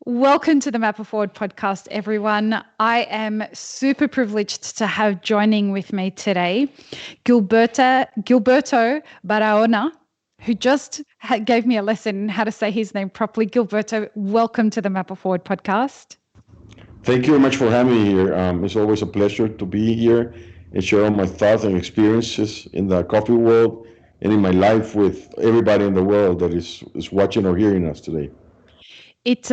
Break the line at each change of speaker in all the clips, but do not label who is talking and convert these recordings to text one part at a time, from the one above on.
Welcome to the Map It Forward podcast, everyone. I am super privileged to have joining with me today Gilberto Baraona, who just gave me a lesson in how to say his name properly. Gilberto, welcome to the Map It Forward podcast.
Thank you very much for having me here. It's always a pleasure to be here and share all my thoughts and experiences in the coffee world and in my life with everybody in the world that is watching or hearing us today.
It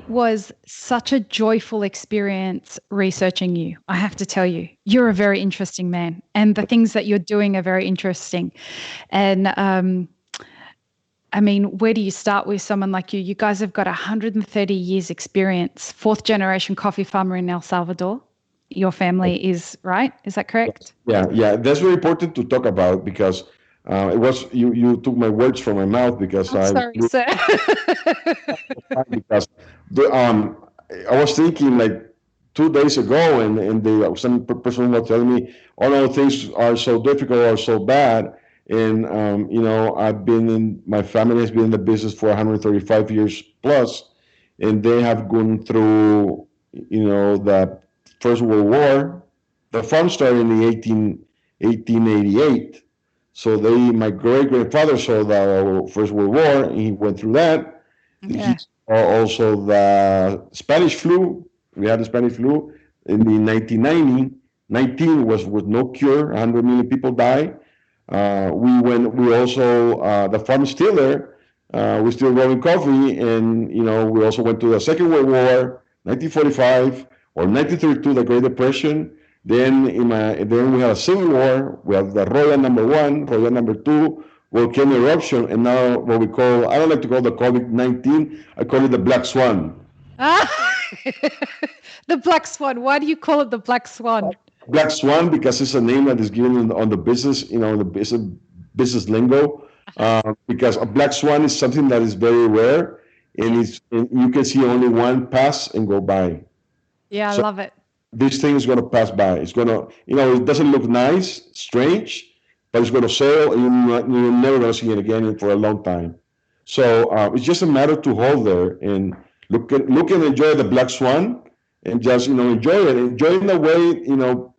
was such a joyful experience researching you. I have to tell you, you're a very interesting man, and the things that you're doing are very interesting. And I mean, where do you start with someone like you? You guys have got 130 years experience, fourth generation coffee farmer in El Salvador. Your family is, right? Is that correct?
Yeah. That's very important to talk about because it was you took my words from my mouth because
I'm sorry, sir.
because the, I was thinking like 2 days ago, and some person was telling me, "Oh no, things are so difficult or so bad." And I've been in my family has been in the business for 135 years plus, and they have gone through, the First World War. The farm started in the 1888. So my great grandfather saw the First World War, and he went through that.
Yeah.
He saw also the Spanish flu. We had the Spanish flu in the 1990. 19 was with no cure. 100 million people died. We also the farm is still there. We're still growing coffee, and we also went to the Second World War, 1945 or 1932, the Great Depression. Then we had a civil war. We have the Royal number one, Royal number two, volcano eruption, and now what we call, I don't like to call the COVID-19, I call it the Black Swan.
The Black Swan. Why do you call it the Black Swan?
Black Swan because it's a name that is given on the business, the business lingo. Because a black swan is something that is very rare, and you can see only one pass and go by.
Yeah, I love it.
This thing is going to pass by. It's going to, it doesn't look nice, strange, but it's going to sail, and you're never going to see it again for a long time. So it's just a matter to hold there and look and enjoy the black swan, and just enjoy it in a way,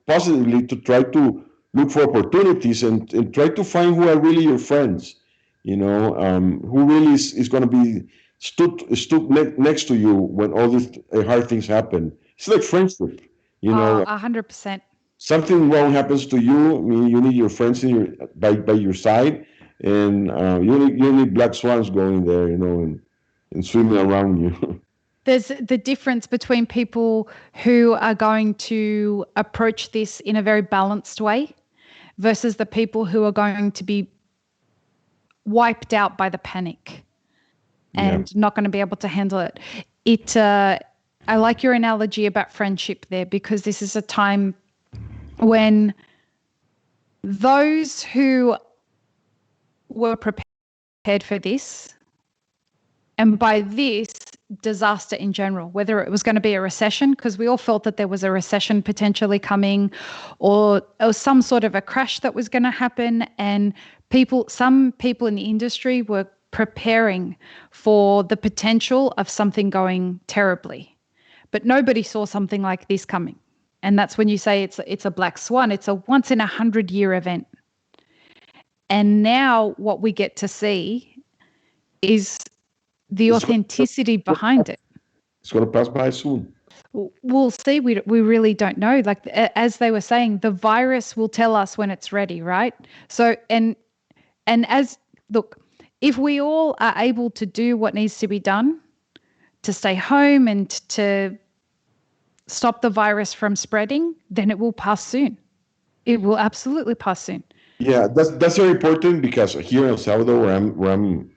positively, to try to look for opportunities and try to find who are really your friends, who really is going to be stood next to you when all these hard things happen. It's like friendship.
100%.
Something wrong happens to you, you need your friends by your side, and you need black swans going there, and swimming around you.
There's the difference between people who are going to approach this in a very balanced way versus the people who are going to be wiped out by the panic and not going to be able to handle it. I like your analogy about friendship there, because this is a time when those who were prepared for this, and by this, disaster in general, whether it was going to be a recession, because we all felt that there was a recession potentially coming, or some sort of a crash that was going to happen, and some people in the industry were preparing for the potential of something going terribly. But nobody saw something like this coming. And that's when you say it's a black swan. It's a once in 100-year event. And now what we get to see is the authenticity behind it.
It's going to pass by soon.
We'll see. We really don't know. Like, as they were saying, the virus will tell us when it's ready, right? So, look, if we all are able to do what needs to be done to stay home and to stop the virus from spreading, then it will pass soon. It will absolutely pass soon.
Yeah, that's very important, because here in El Salvador, where I'm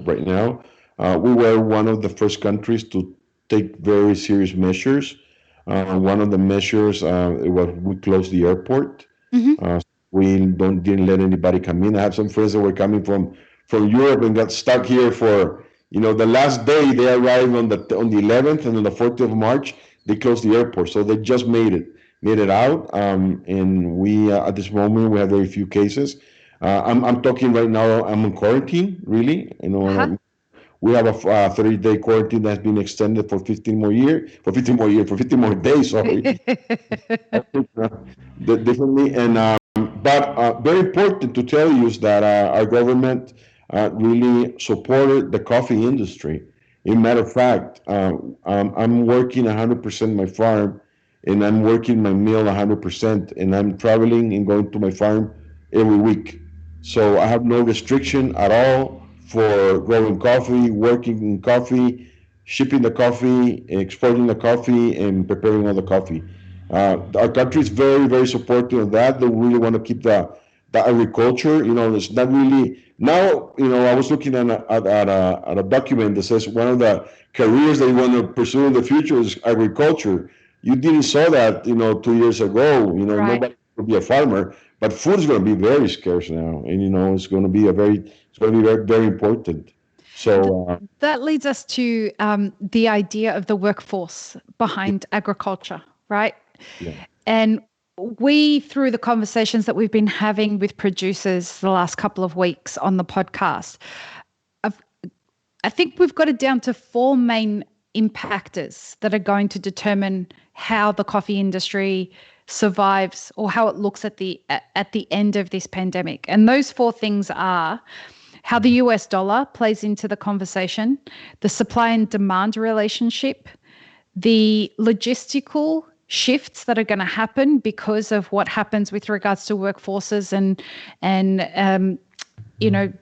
right now, we were one of the first countries to take very serious measures. One of the measures was we closed the airport.
Mm-hmm.
We didn't let anybody come in. I have some friends that were coming from Europe and got stuck here for the last day. They arrived on the 11th, and on the 14th of March they closed the airport. So they just made it out. And we at this moment we have very few cases. I'm talking right now. I'm in quarantine, really. We have a 30-day quarantine that's been extended for 15 more days. Sorry, differently. And but very important to tell you is that our government really supported the coffee industry. In matter of fact, I'm working 100% my farm, and I'm working my mill 100%, and I'm traveling and going to my farm every week. So I have no restriction at all for growing coffee, working in coffee, shipping the coffee, exporting the coffee, and preparing all the coffee. Our country is very, very supportive of that. They really want to keep the agriculture. It's not really now. I was looking at a document that says one of the careers they want to pursue in the future is agriculture. You didn't saw that, 2 years ago.
Right.
Nobody could be a farmer, but food is going to be very scarce now, and it's going to be very, very important.
Th-
So
that leads us to the idea of the workforce behind agriculture, right?
yeah,
And we, through the conversations that we've been having with producers the last couple of weeks on the podcast, I've, I think we've got it down to four main impactors that are going to determine how the coffee industry survives or how it looks at the end of this pandemic. And those four things are how the US dollar plays into the conversation, the supply and demand relationship, the logistical shifts that are going to happen because of what happens with regards to workforces and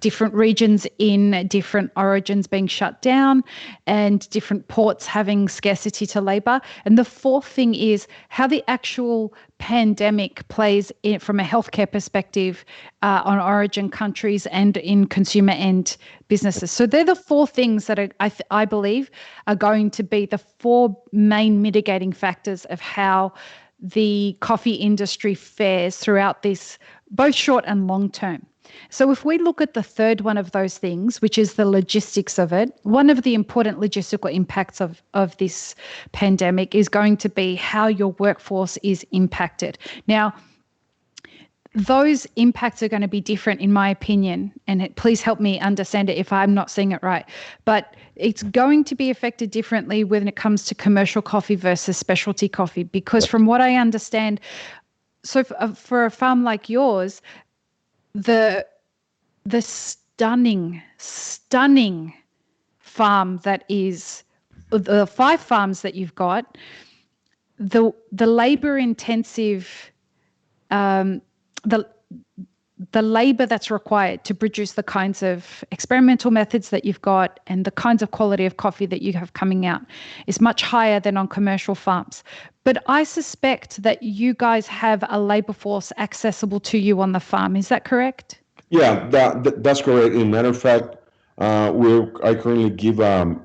different regions in different origins being shut down and different ports having scarcity to labor. And the fourth thing is how the actual pandemic plays in, from a healthcare perspective on origin countries and in consumer end businesses. So they're the four things that I believe are going to be the four main mitigating factors of how the coffee industry fares throughout this, both short and long term. So if we look at the third one of those things, which is the logistics of it, one of the important logistical impacts of this pandemic is going to be how your workforce is impacted. Now, those impacts are going to be different, in my opinion, and please help me understand it if I'm not seeing it right. But it's going to be affected differently when it comes to commercial coffee versus specialty coffee, because from what I understand, so for a farm like yours, the stunning farm that is the 5 farms that you've got, the labor intensive, the labor that's required to produce the kinds of experimental methods that you've got and the kinds of quality of coffee that you have coming out is much higher than on commercial farms. But I suspect that you guys have a labor force accessible to you on the farm. Is that correct?
yeah, that's correct. In matter of fact, I currently give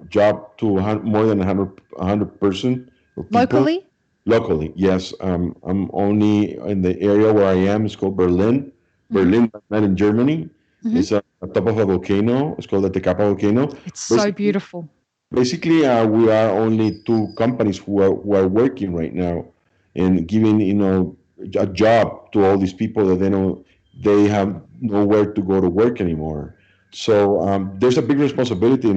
job to more than 100 person or people
Locally?
locally. Yes, I'm only in the area where I am. It's called Berlin.
Mm-hmm.
Berlin, not in Germany.
Mm-hmm.
It's at the top of a volcano. It's called the Tecapa volcano.
It's so
Basically,
beautiful.
basically, we are only 2 companies who are working right now and giving a job to all these people that they have nowhere to go to work anymore. So there's a big responsibility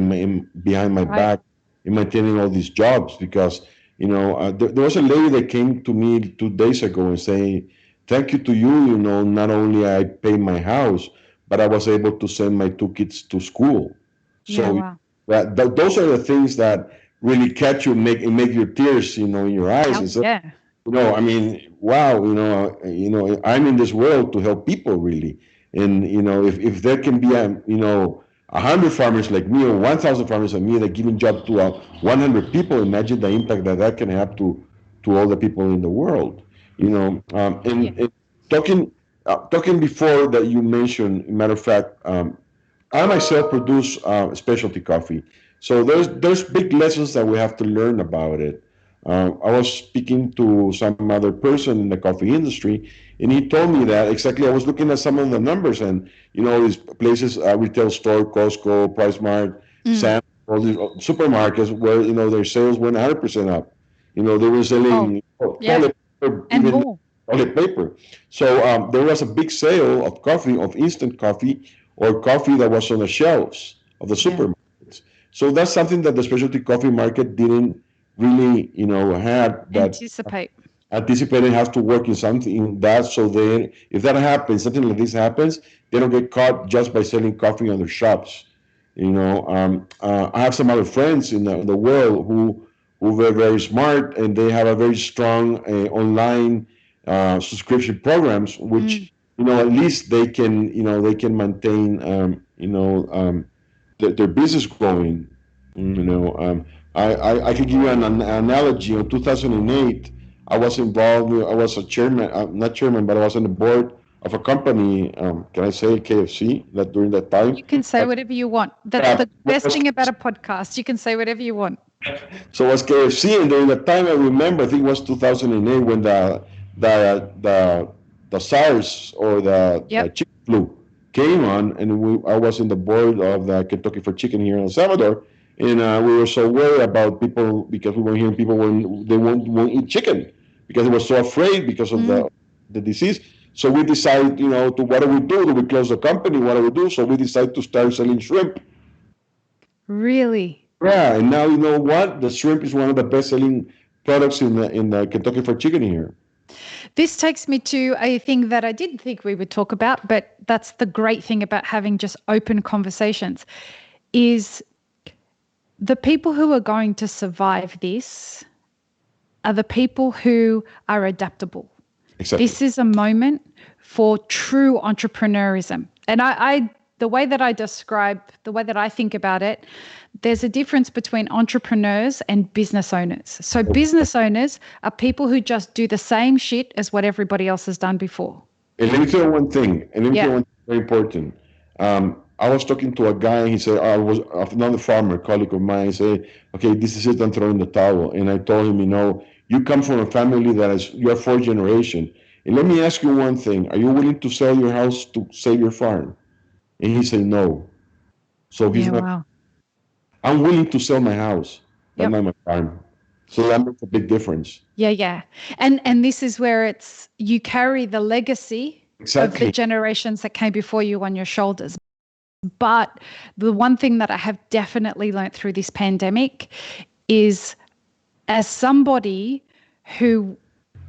behind my
Right.
back in maintaining all these jobs because there was a lady that came to me 2 days ago and saying, "Thank you to you. Not only I pay my house, but I was able to send my 2 kids to school."
Yeah,
So
wow.
those are the things that really catch you, make your tears, in your eyes, and
Oh,
so
yeah.
I mean, wow, I'm in this world to help people really, and if there can be 100 farmers like me or 1,000 farmers like me that giving job to 100 people, imagine the impact that can have to all the people in the world,
Yeah.
and talking before that you mentioned, matter of fact, I myself produce specialty coffee. So there's big lessons that we have to learn about it. I was speaking to some other person in the coffee industry, and he told me that exactly. I was looking at some of the numbers, and these places, retail store, Costco, PriceMart,
Mm.
Sam, all these supermarkets, where their sales went 100% up. They were
Oh,
selling
yeah.
toilet paper,
And
even
more.
toilet paper. So there was a big sale of coffee, of instant coffee, or coffee that was on the shelves of the
Yeah.
supermarkets. So that's something that the specialty coffee market didn't really, had that
Anticipate.
anticipated have to work in something in that. So then, if that happens, something like this happens, they don't get caught just by selling coffee on their shops. I have some other friends in the world who were very smart, and they have a very strong online subscription programs, which at least they can maintain their business going. I can give you an analogy. In 2008, I was involved. I was a chairman, not chairman, but I was on the board of a company. Can I say KFC? That during that time.
You can say whatever you want. That's the best thing about a podcast. You can say whatever you want.
So it was KFC, and during that time, I remember, I think it was 2008 when the SARS or the chicken flu came on, and I was in the board of the Kentucky Fried Chicken here in El Salvador, and we were so worried about people because we were hearing people when they won't eat chicken because they were so afraid because of the disease. So we decided, to what do we do? Do we close the company? What do we do? So we decided to start selling shrimp.
Really?
Yeah, and now you know what? The shrimp is one of the best-selling products in the Kentucky Fried Chicken here.
This takes me to a thing that I didn't think we would talk about, but that's the great thing about having just open conversations, is the people who are going to survive this are the people who are adaptable.
Exactly.
This is a moment for true entrepreneurism. And the way that I think about it, there's a difference between entrepreneurs and business owners. So business owners are people who just do the same shit as what everybody else has done before.
And let me tell you one thing, very important. I was talking to a guy, he said, I was another farmer, colleague of mine, he said, okay, this is it, I'm throwing the towel. And I told him, you come from a family you're fourth generation. And let me ask you one thing, are you willing to sell your house to save your farm? And he said, no. So he's not.
Wow.
I'm willing to sell my house, but
Yep.
not my farm. So that makes a big difference.
Yeah. And this is where you carry the legacy of the generations that came before you on your shoulders. But the one thing that I have definitely learned through this pandemic is, as somebody who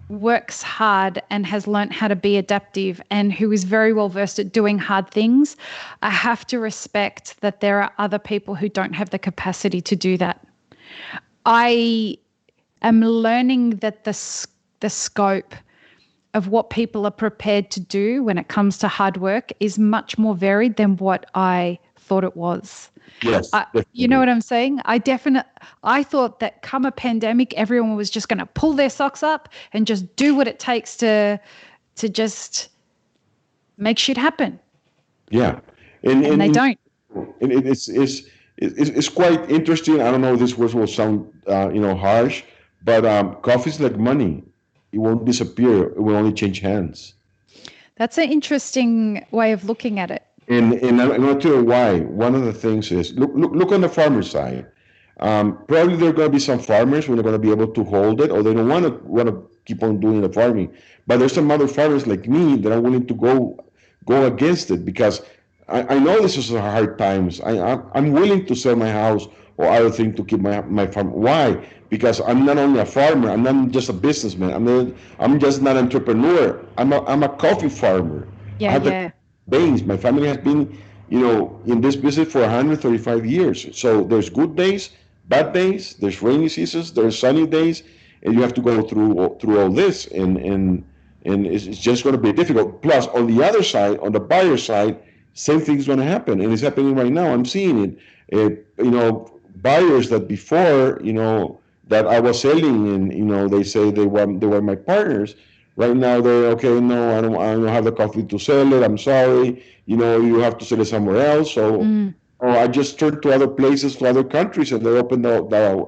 works hard and has learned how to be adaptive and who is very well versed at doing hard things, I have to respect that there are other people who don't have the capacity to do that. I am learning that the scope of what people are prepared to do when it comes to hard work is much more varied than what I thought it was.
Yes.
You know what I'm saying? I thought that come a pandemic, everyone was just going to pull their socks up and just do what it takes to just make shit happen.
Yeah.
And they don't.
And it's quite interesting. I don't know if this word will sound, harsh, but coffee is like money. It won't disappear. It will only change hands.
That's an interesting way of looking at it.
And I'm going to tell you why. One of the things is, look on the farmer side. Probably there are going to be some farmers who are going to be able to hold it, or they don't want to keep on doing the farming. But there's some other farmers like me that are willing to go against it because I know this is hard times. I'm willing to sell my house or other thing to keep my farm. Why? Because I'm not only a farmer. I'm not just a businessman. I'm just not an entrepreneur. I'm a coffee farmer.
Yeah.
Beans. My family has been, in this business for 135 years. So there's good days, bad days. There's rainy seasons. There's sunny days, and you have to go through all this, and it's just going to be difficult. Plus, on the other side, on the buyer side, same thing is going to happen, and it's happening right now. I'm seeing it. Buyers that before, that I was selling, and they say they were my partners. Right now, they're okay. No, I don't have the coffee to sell it. I'm sorry. You have to sell it somewhere else. So, I just turned to other places, to other countries, and they open to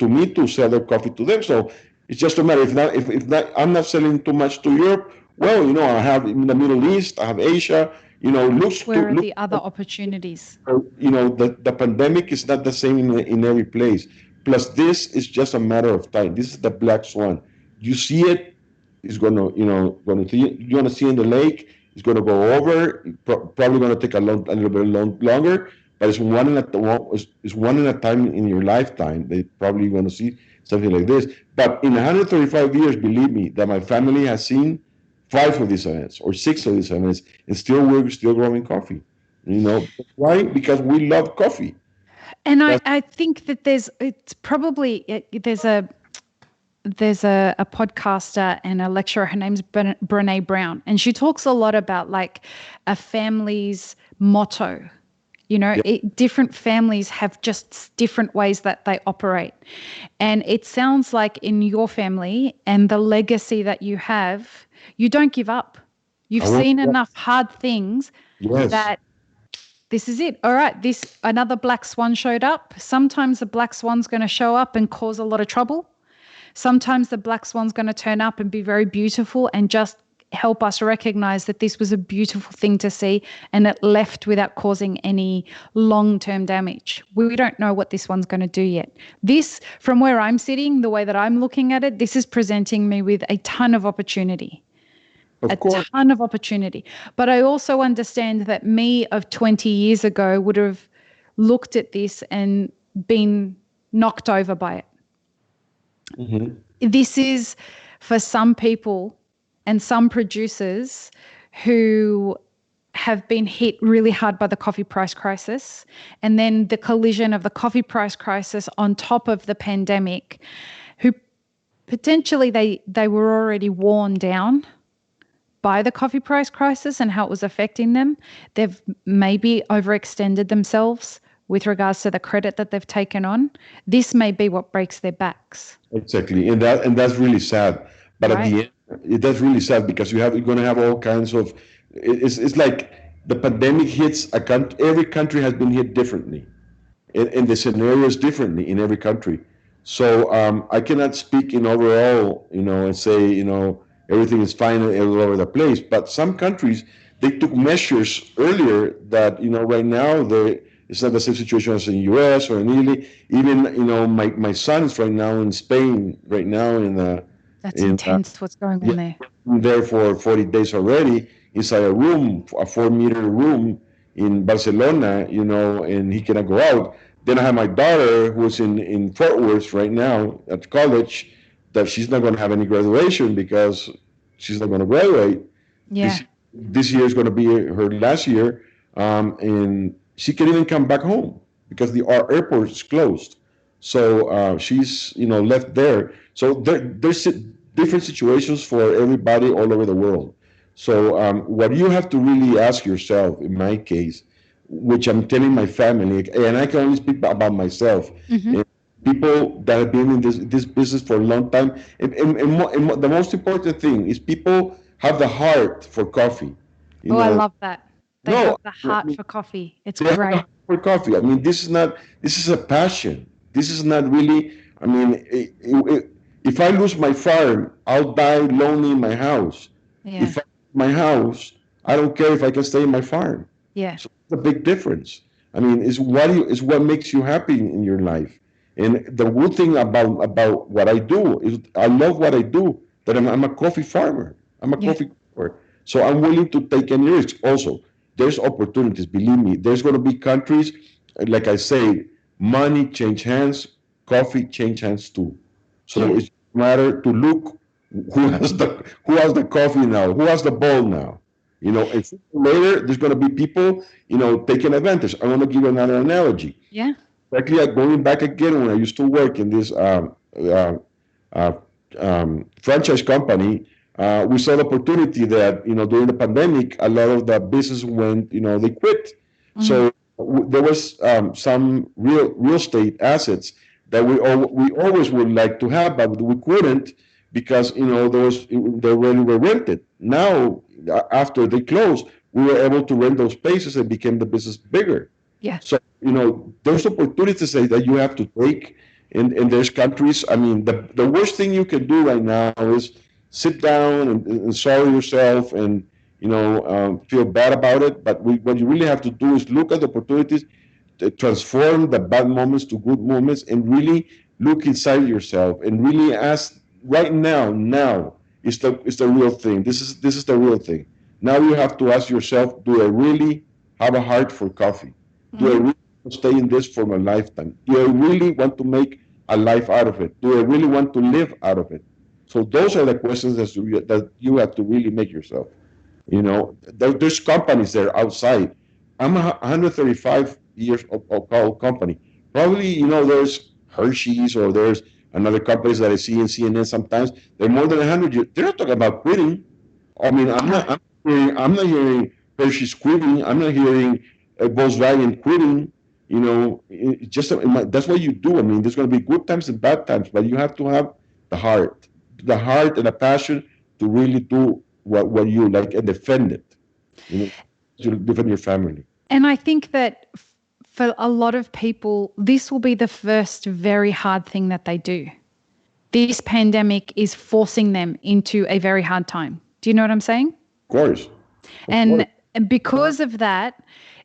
me to sell their coffee to them. So it's just a matter. If not, I'm not selling too much to Europe. Well, I have in the Middle East, I have Asia.
Where are the other opportunities?
The pandemic is not the same in every place. Plus, this is just a matter of time. This is the black swan. You see it, it's you're gonna see in the lake, It's going to go over. Probably going to take a little bit longer, but it's one in a time in your lifetime. They probably going to see something like this. But in 135 years, believe me, that my family has seen five of these events or six of these events, and still we're still growing coffee. Why? Because we love coffee.
And
That's
I think that there's a podcaster and a lecturer. Her name's Brene Brown, and she talks a lot about like a family's motto.
yeah,
Different families have just different ways that they operate. And it sounds like in your family and the legacy that you don't give up. You've
I want
seen enough hard things
yes.
that this is it. All right, another black swan showed up. Sometimes the black swan's going to show up and cause a lot of trouble. Sometimes the black swan's going to turn up and be very beautiful and just help us recognize that this was a beautiful thing to see and it left without causing any long-term damage. We don't know what this one's going to do yet. This, from where I'm sitting, the way that I'm looking at it, this is presenting me with a ton of opportunity. A
Of course.
ton of opportunity. But I also understand that me of 20 years ago would have looked at this and been knocked over by it.
Hmm.
This is for some people and some producers who have been hit really hard by the coffee price crisis, and then the collision of the coffee price crisis on top of the pandemic, who potentially they were already worn down by the coffee price crisis and how it was affecting them. They've maybe overextended themselves with regards to the credit that they've taken on. This may be what breaks their backs,
Exactly, and that's really sad. But at
right?
the end, that's really sad because you're going to have all kinds of. It's like the pandemic hits a country. Every country has been hit differently, and the scenarios differently in every country. So I cannot speak in overall, and say everything is fine all over the place. But some countries they took measures earlier that right now it's not the same situation as in U.S. or in Italy. Even my son is right now in Spain right now
That's
in
intense what's going
yeah,
on there.
there for 40 days already inside a room, a 4 meter room in Barcelona, and he cannot go out. Then I have my daughter who's in Fort Worth right now at college, that she's not going to have any graduation because she's not going to graduate.
Yeah.
This year is going to be her last year, and she can't even come back home because our airport is closed. So she's left there. So there's different situations for everybody all over the world. So what you have to really ask yourself, in my case, which I'm telling my family, and I can only speak about myself,
Hmm.
and people that have been in this business for a long time, and the most important thing is people have the heart for coffee. You
Oh, I
know,
love that. They have
no,
the
I
heart
mean,
for coffee. It's
they have the
great.
heart for coffee. I mean, this is a passion. This is not really. I mean, if I lose my farm, I'll die lonely in my house.
Yeah.
If I lose my house, I don't care if I can stay in my farm.
Yeah.
So it's a big difference. I mean, it's what makes you happy in your life. And the good thing about what I do is I love what I do. That I'm a coffee farmer. I'm a
Yeah.
coffee grower. So I'm willing to take any risk. Also, there's opportunities. Believe me, there's going to be countries, like I say, money change hands, coffee change hands too. So
Yeah.
it's a matter to look who has the coffee now, who has the ball now. And sooner or later there's going to be people, taking advantage. I want to give you another analogy.
Yeah.
Actually, going back again when I used to work in this uh, franchise company, we saw the opportunity that during the pandemic, a lot of the business went, they quit.
Mm.
So there was some real estate assets that we always would like to have, but we couldn't because they already were rented. Now, after they closed, we were able to rent those spaces and became the business bigger.
Yeah.
So, there's opportunities that you have to take, and there's countries. I mean, the worst thing you can do right now is sit down and sorrow yourself and, feel bad about it. But what you really have to do is look at the opportunities, to transform the bad moments to good moments, and really look inside yourself and really ask right now is the real thing. This is the real thing. Now you have to ask yourself, do I really have a heart for coffee? Do I really want to stay in this for my lifetime? Do I really want to make a life out of it? Do I really want to live out of it? So those are the questions that you have to really make yourself. There's companies there outside. I'm a 135 years old company. Probably, there's Hershey's or there's another companies that I see in CNN sometimes. They're more than 100 years. They're not talking about quitting. I mean, I'm not hearing Hershey's quitting. I'm not hearing Volkswagen quitting. That's what you do. I mean, there's going to be good times and bad times, but you have to have the heart, and the passion to really do what you like and defend it. To defend your family.
And I think that for a lot of people, this will be the first very hard thing that they do. This pandemic is forcing them into a very hard time. Do you know what I'm saying?
Of course.
And because of that,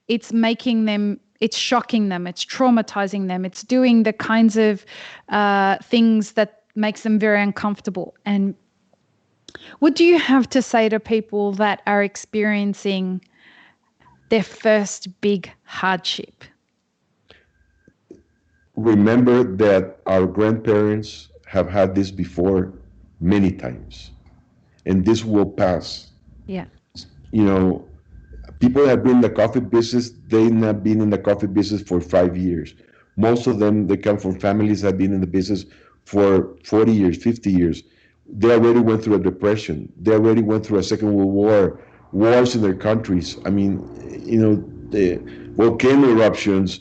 it's making them, it's shocking them, it's traumatizing them, it's doing the kinds of things that makes them very uncomfortable. And what do you have to say to people that are experiencing their first big hardship?
Remember that our grandparents have had this before many times, and this will pass.
Yeah.
You know, People have been in the coffee business, they've not been in the coffee business for 5 years. Most of them, they come from families that have been in the business for 40 years, 50 years. They already went through a depression. They already went through a Second World War, wars in their countries. I mean, the volcano eruptions.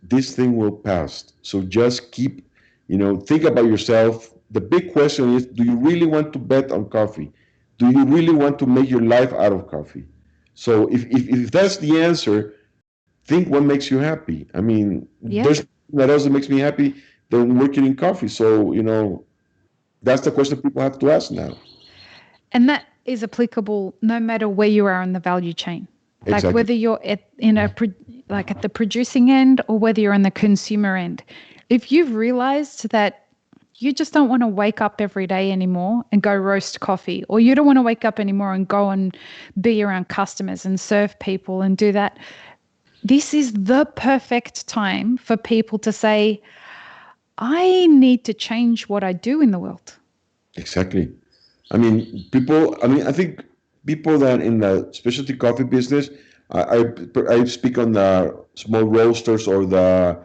This thing will pass. So just think about yourself. The big question is, do you really want to bet on coffee? Do you really want to make your life out of coffee? So if that's the answer, think what makes you happy. I mean, there's nothing that else that makes me happy than working in coffee. So, that's the question people have to ask now.
And that is applicable no matter where you are in the value chain. Like
Exactly.
whether you're at the producing end or whether you're on the consumer end. If you've realized that you just don't want to wake up every day anymore and go roast coffee, or you don't want to wake up anymore and go and be around customers and serve people and do that, this is the perfect time for people to say, I need to change what I do in the world.
Exactly. I think people that in the specialty coffee business, I speak on the small roasters or the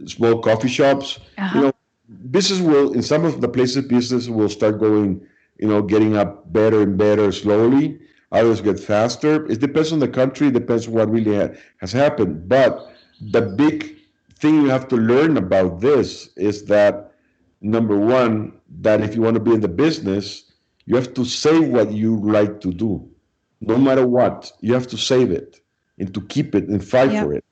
small coffee shops. Business will, in some of the places, business will start going, getting up better and better slowly. Others get faster. It depends on the country. It depends what really has happened. But the big thing you have to learn about this is that, number one, that if you want to be in the business, you have to say what you like to do. No matter what, you have to save it and to keep it and fight for it.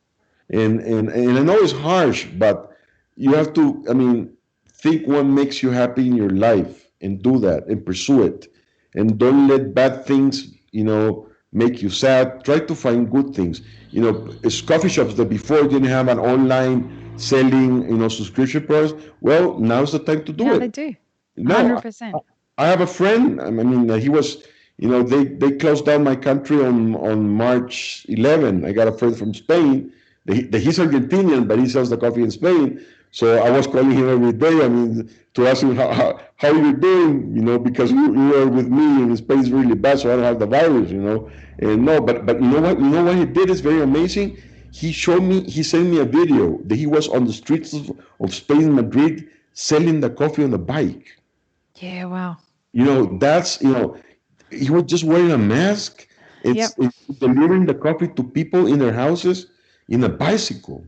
And I know it's harsh, but you have to, think what makes you happy in your life and do that and pursue it. And don't let bad things, make you sad. Try to find good things. It's coffee shops that before didn't have an online selling, subscription price. Well, now's the time to do it.
Yeah, they do.
No,
100%.
I have a friend. He was, they closed down my country on March 11. I got a friend from Spain. He's Argentinian, but he sells the coffee in Spain. So I was calling him every day. To ask him how you're doing, because you were with me and Spain is really bad, so I don't have the virus, And no, but you know what? You know what he did is very amazing. He sent me a video that he was on the streets of Spain, Madrid, selling the coffee on the bike.
Yeah, wow.
He was just wearing a mask. It's delivering the coffee to people in their houses in a bicycle.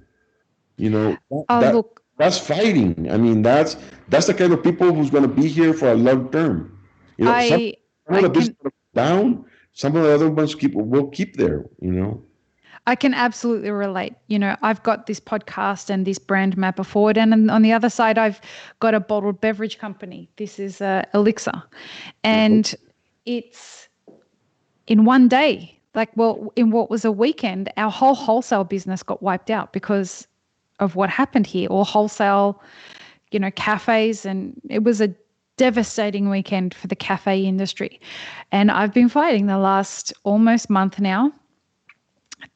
Look,
that's fighting. That's the kind of people who's going to be here for a long term. Some of the business will go down. Some of the other ones will keep there.
I can absolutely relate. I've got this podcast and this brand mapper forward, and on the other side, I've got a bottled beverage company. This is Elixir, and it's in one day. In what was a weekend, our whole wholesale business got wiped out because of what happened here, or wholesale, cafes, and it was a devastating weekend for the cafe industry. And I've been fighting the last almost month now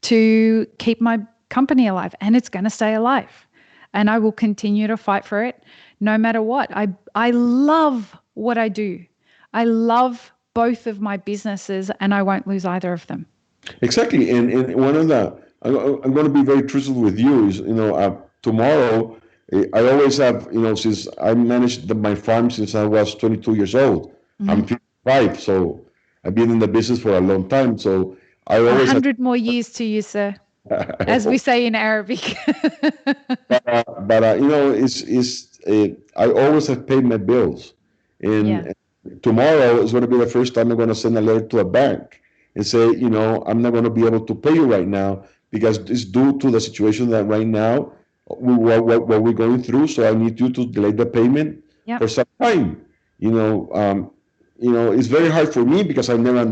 to keep my company alive, and it's going to stay alive. And I will continue to fight for it no matter what. I love what I do. I love both of my businesses, and I won't lose either of them.
Exactly, and one of the I'm going to be very truthful with you. Is tomorrow I always have since I managed my farm since I was 22 years old. I'm 55, so I've been in the business for a long time. So I always
100 more years to you, sir, as we say in Arabic.
but I always have paid my bills,
Yeah.
and tomorrow is going to be the first time I'm going to send a letter to a bank and say, I'm not going to be able to pay you right now because it's due to the situation that right now what we're going through. So I need you to delay the payment
Yep.
for some time. It's very hard for me because I've never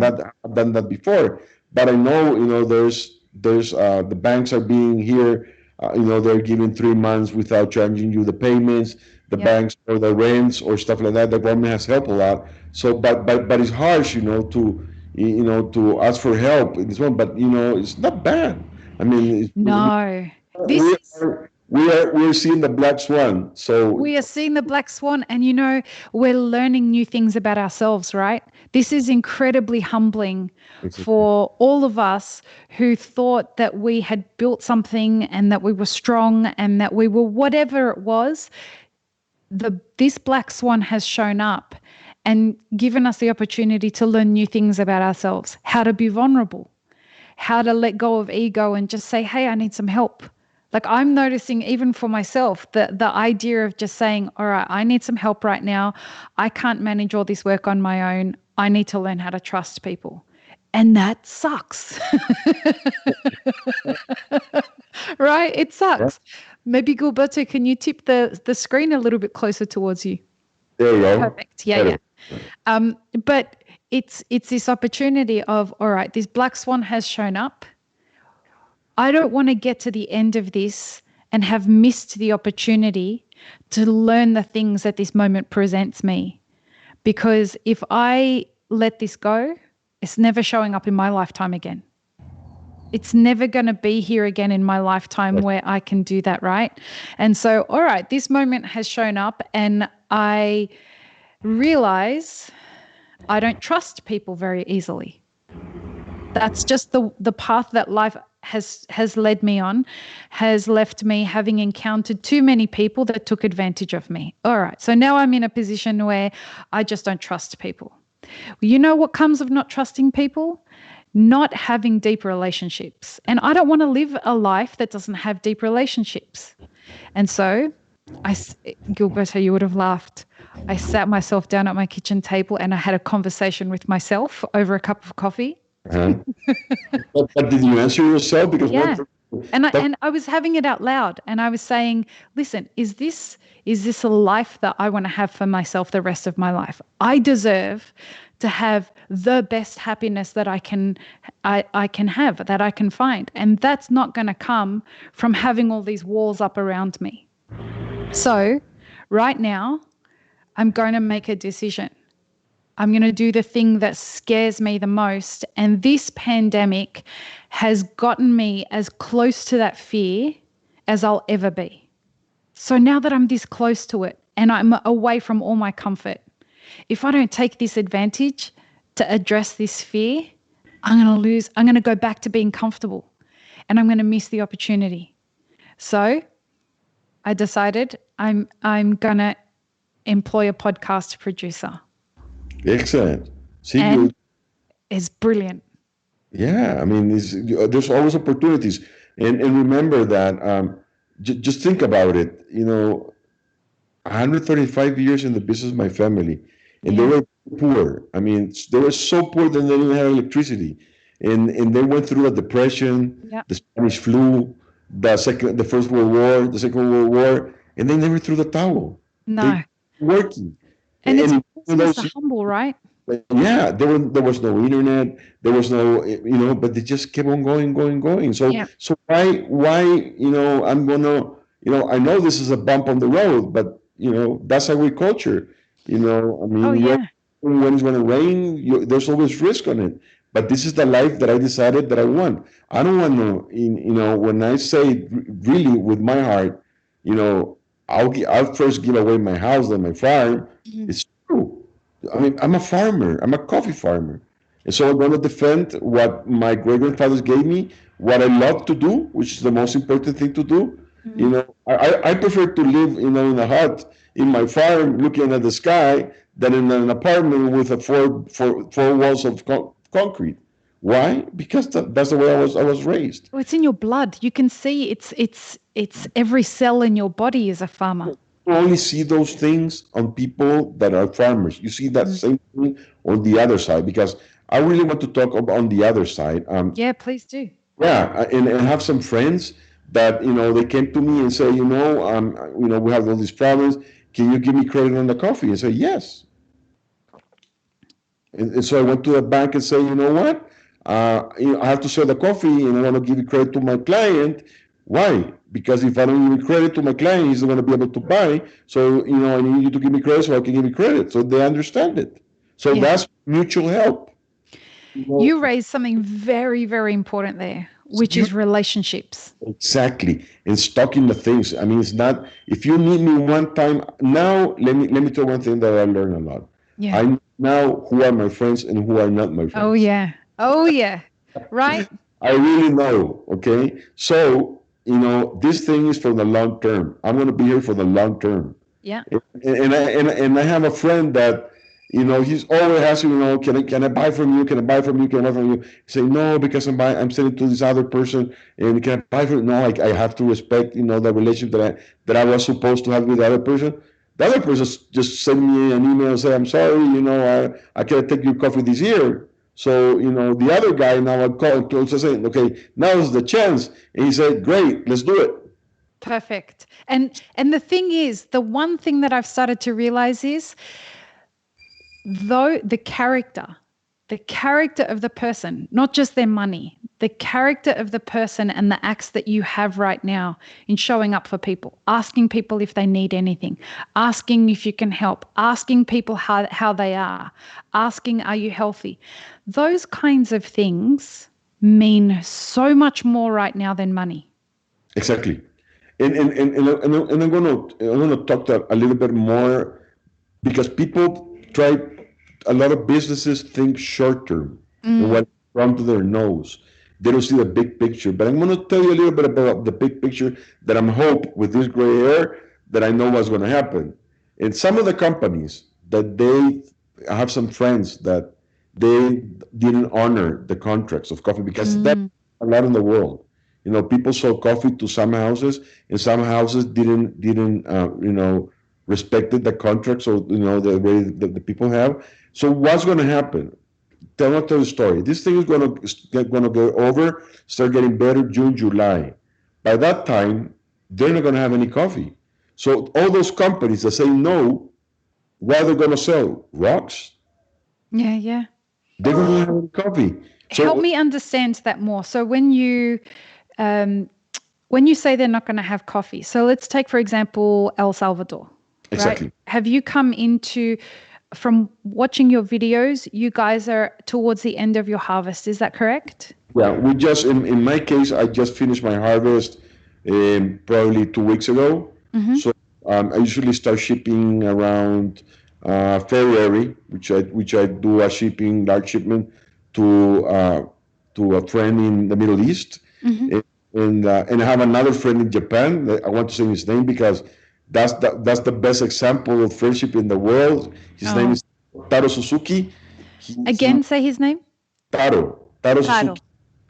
done that before. But I know, there's the banks are being here. They're giving 3 months without charging you the payments. The
Yep.
banks or the rents or stuff like that. The government has helped a lot. So, but it's harsh, to ask for help in this one. But it's not bad. I mean,
No.
we are we're seeing the black swan. So
We are seeing the black swan, and we're learning new things about ourselves, right? This is incredibly humbling for all of us who thought that we had built something and that we were strong and that we were whatever it was. This black swan has shown up and given us the opportunity to learn new things about ourselves, how to be vulnerable, how to let go of ego and just say, hey, I need some help. Like I'm noticing even for myself, the idea of just saying, all right, I need some help right now. I can't manage all this work on my own. I need to learn how to trust people. And that sucks. Right? It sucks. Maybe Gilberto, can you tip the screen a little bit closer towards you?
there you go.
Perfect. Yeah. But it's this opportunity of, all right, this black swan has shown up. I don't want to get to the end of this and have missed the opportunity to learn the things that this moment presents me. Because if I let this go, it's never showing up in my lifetime again. It's never going to be here again in my lifetime where I can do that, right? And so, all right, this moment has shown up and I realize I don't trust people very easily. That's just the path that life has led me on, has left me having encountered too many people that took advantage of me. All right, so now I'm in a position where I just don't trust people. You know what comes of not trusting people? Not having deep relationships. And I don't want to live a life that doesn't have deep relationships. And so Gilberto, you would have laughed. I sat myself down at my kitchen table and I had a conversation with myself over a cup of coffee.
But did you answer yourself? Because
and I was having it out loud and I was saying, listen, is this a life that I want to have for myself the rest of my life? I deserve to have the best happiness that I can have, that I can find. And that's not going to come from having all these walls up around me. So right now, I'm going to make a decision. I'm going to do the thing that scares me the most. And this pandemic has gotten me as close to that fear as I'll ever be. So now that I'm this close to it and I'm away from all my comfort, if I don't take this advantage to address this fear, I'm going to go back to being comfortable and I'm going to miss the opportunity. So I decided I'm going to employ a podcast producer.
Excellent.
And it's brilliant.
Yeah, I mean, there's always opportunities, and remember that. Just think about it. 135 years in the business, my family, and they were poor. I mean, they were so poor that they didn't have electricity, and they went through a depression, the Spanish flu, the First World War, the Second World War, and they never threw the towel.
No.
They working.
And it's the humble, right?
Yeah, there was no internet, there was no, but they just kept on going. So why, I'm gonna, I know this is a bump on the road, but that's agriculture. I
Oh,
mean,
yeah.
when it's going to rain, there's always risk on it. But this is the life that I decided that I want. I don't want to, when I say it really with my heart, you know, I'll first give away my house and my farm.
Mhm.
It's true. I mean, I'm a farmer. I'm a coffee farmer. And so I'm going to defend what my great grandfathers gave me, what I love to do, which is the most important thing to do.
Mhm.
I prefer to live, in a hut in my farm looking at the sky than in an apartment with four walls of concrete. Why? Because that's the way I was raised.
Oh, it's in your blood. You can see it's every cell in your body is a farmer.
You only see those things on people that are farmers. You see that
Mm.
same thing on the other side because I really want to talk about on the other side.
Yeah, please do.
Yeah, and have some friends that they came to me and say, we have all these problems. Can you give me credit on the coffee? And say yes. And so I went to the bank and say, you know what? I have to sell the coffee and I want to give you credit to my client. Why? Because if I don't give you credit to my client, he's not going to be able to buy. So, I need you to give me credit so I can give you credit. So they understand it. So
Yeah.
that's mutual help. You
You
know,
raised something very, very important there,
it's
which is relationships.
exactly. And stuck in the things. I mean, it's not, if you need me one time, now let me tell you one thing that I learned a lot.
Yeah.
I know now who are my friends and who are not my
Oh,
friends.
yeah. Oh, yeah. Right?
I really know. Okay. So, this thing is for the long term. I'm going to be here for the long term.
Yeah.
And I have a friend that, he's always asking, can I buy from you? Can I buy from you? Can I buy from you? Say, no, because I'm selling to this other person. And can I buy from you? No, I have to respect, the relationship that I was supposed to have with the other person. The other person just sent me an email and say, I'm sorry, I can't take your coffee this year. So, the other guy now I call and close saying, okay, now is the chance. And he said, great, let's do it.
Perfect. And the thing is, the one thing that I've started to realize is though the character of the person, not just their money, the character of the person and the acts that you have right now in showing up for people, asking people if they need anything, asking if you can help, asking people how they are, asking, are you healthy? Those kinds of things mean so much more right now than money.
Exactly. And I'm gonna talk a little bit more because people try a lot of businesses think short term and
Mm,
what comes to their nose. They don't see the big picture. But I'm gonna tell you a little bit about the big picture that I'm hope with this gray hair that I know what's gonna happen. And some of the companies that they I have some friends that they didn't honor the contracts of coffee because that's
mm.
a lot in the world. People sold coffee to some houses, and some houses didn't respected the contracts or the way that the people have. So what's going to happen? Tell the story. This thing is going to go over, start getting better June, July. By that time, they're not going to have any coffee. So all those companies that say no, what are they going to sell? Rocks?
Yeah, yeah.
They're going to have any coffee.
Help
So
me understand that more. So um, when you say they're not going to have coffee, so let's take, for example, El Salvador, right?
exactly.
Have you come into, from watching your videos, you guys are towards the end of your harvest. Is that correct?
Yeah, we just in my case, I just finished my harvest probably 2 weeks ago.
Mm-hmm.
So I usually start shipping around February, which I do a shipping large shipment to uh, to a friend in the Middle East,
Mm-hmm.
and I have another friend in Japan. I want to say his name because that's the best example of friendship in the world. His name
Oh,
is Taro Suzuki. He's
again, say his name.
Taro
Taro.
Suzuki.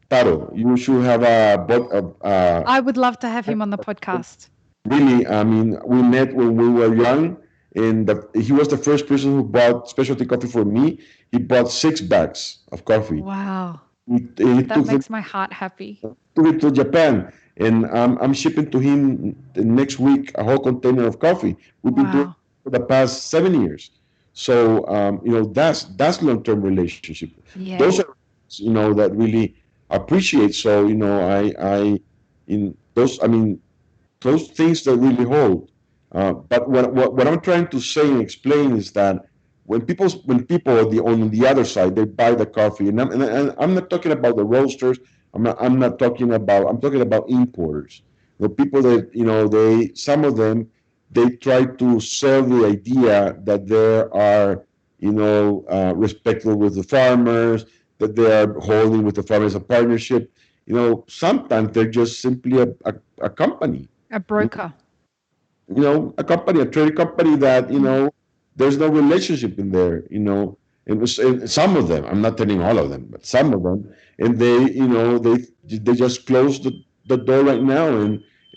Taro, you should have
I would love to have him on the podcast.
really. I mean, we met when we were young, and he was the first person who bought specialty coffee for me. He bought 6 bags of coffee.
Wow.
He
That
took
makes my heart happy.
it to Japan, and I'm shipping to him the next week a whole container of coffee. We've been doing it
Wow.
for the past 7 years. So that's long-term relationship. Those
Yeah.
are that really appreciate. So I in those I mean those things that really hold. But what I'm trying to say and explain is that when people on the other side, they buy the coffee, and I'm not talking about the roasters. I'm not talking about. I'm talking about importers. The people that some of them, they try to sell the idea that they are respectful with the farmers, that they are holding with the farmers a partnership. Sometimes they're just simply a company.
A broker.
A company, a trading company that, there's no relationship in there, and some of them, I'm not telling all of them, but some of them, and they just closed the door right now,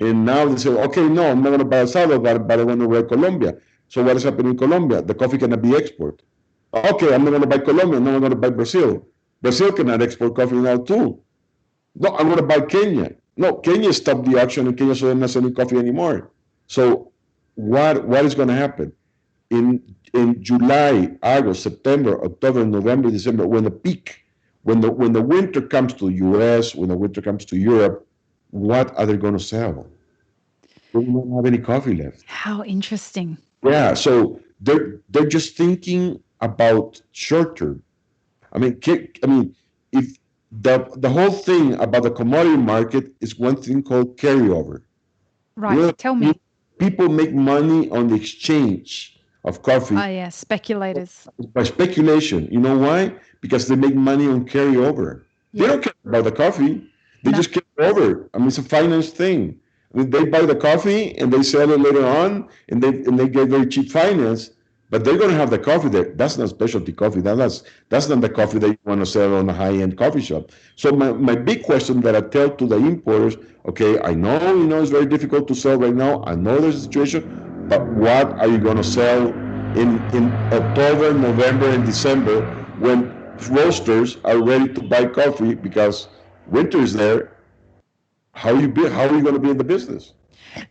and now they say, okay, no, I'm not going to buy El Salvador, but I want to buy Colombia. So what is happening in Colombia? The coffee cannot be exported. Okay, I'm not going to buy Colombia, no, I'm going to buy Brazil. Brazil cannot export coffee now too. No, I'm going to buy Kenya. No, Kenya stopped the auction in Kenya, so they're not selling coffee anymore. So what is going to happen in July, August, September, October, November, December, when the peak, when the winter comes to the U.S., when the winter comes to Europe, what are they going to sell? They don't have any coffee left.
How interesting.
Yeah, so they're just thinking about short term. If the whole thing about the commodity market is one thing called carryover.
Right. Tell me.
People make money on the exchange of coffee.
Oh, yeah. Speculators.
By speculation. You know why? Because they make money on carryover. They don't care about the coffee. They just carry over. It's a finance thing. They buy the coffee and they sell it later on, and they get very cheap finance. But they're going to have the coffee there. That's not specialty coffee. That's not the coffee that you want to sell on a high-end coffee shop. So my big question that I tell to the importers, okay, I know it's very difficult to sell right now. I know there's a situation, but what are you going to sell in October, November, and December when roasters are ready to buy coffee because winter is there? How are you going to be in the business?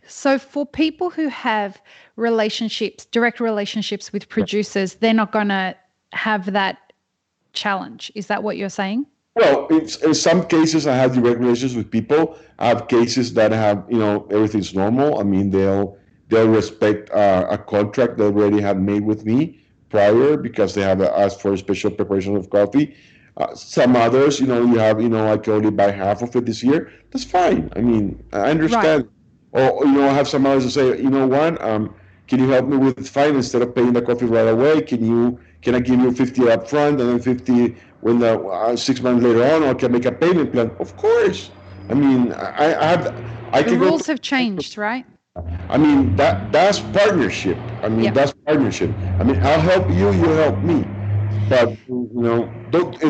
So for people who have direct relationships with producers, they're not going to have that challenge. Is that what you're saying?
Well, in some cases, I have direct relations with people. I have cases that have, everything's normal. They'll respect a contract they already have made with me prior because they have asked for a special preparation of coffee. Some others, you have, I can only buy half of it this year. That's fine. I understand. Right. Or, I have some others that say, you know what, can you help me with finance instead of paying the coffee right away? Can I give you 50 up front and then 50 when the 6 months later on, or can I make a payment plan? Of course.
The rules have changed, right?
That's partnership. That's partnership. I'll help you, you help me. But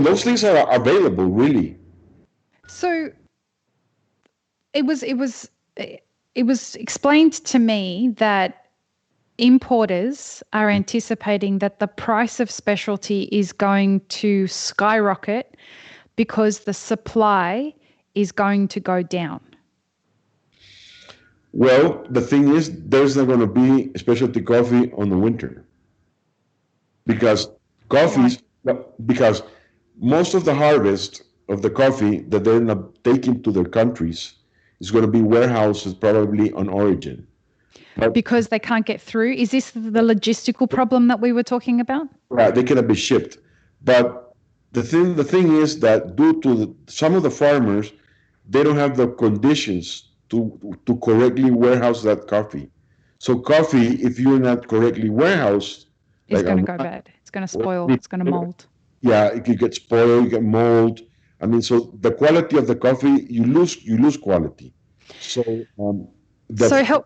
those things are available, really.
So it was explained to me that importers are anticipating that the price of specialty is going to skyrocket because the supply is going to go down.
Well, the thing is, there's not going to be specialty coffee on the winter because because most of the harvest of the coffee that they're not taking to their countries is going to be warehouses probably on origin.
Because they can't get through? Is this the logistical problem that we were talking about?
Right, they cannot be shipped. But the thing is that due to some of the farmers, they don't have the conditions to correctly warehouse that coffee. So coffee, if you're not correctly warehoused,
it's going to go bad. It's going to spoil. It's going to mold.
Yeah, it could get spoiled, you get mold. So the quality of the coffee, you lose quality.
So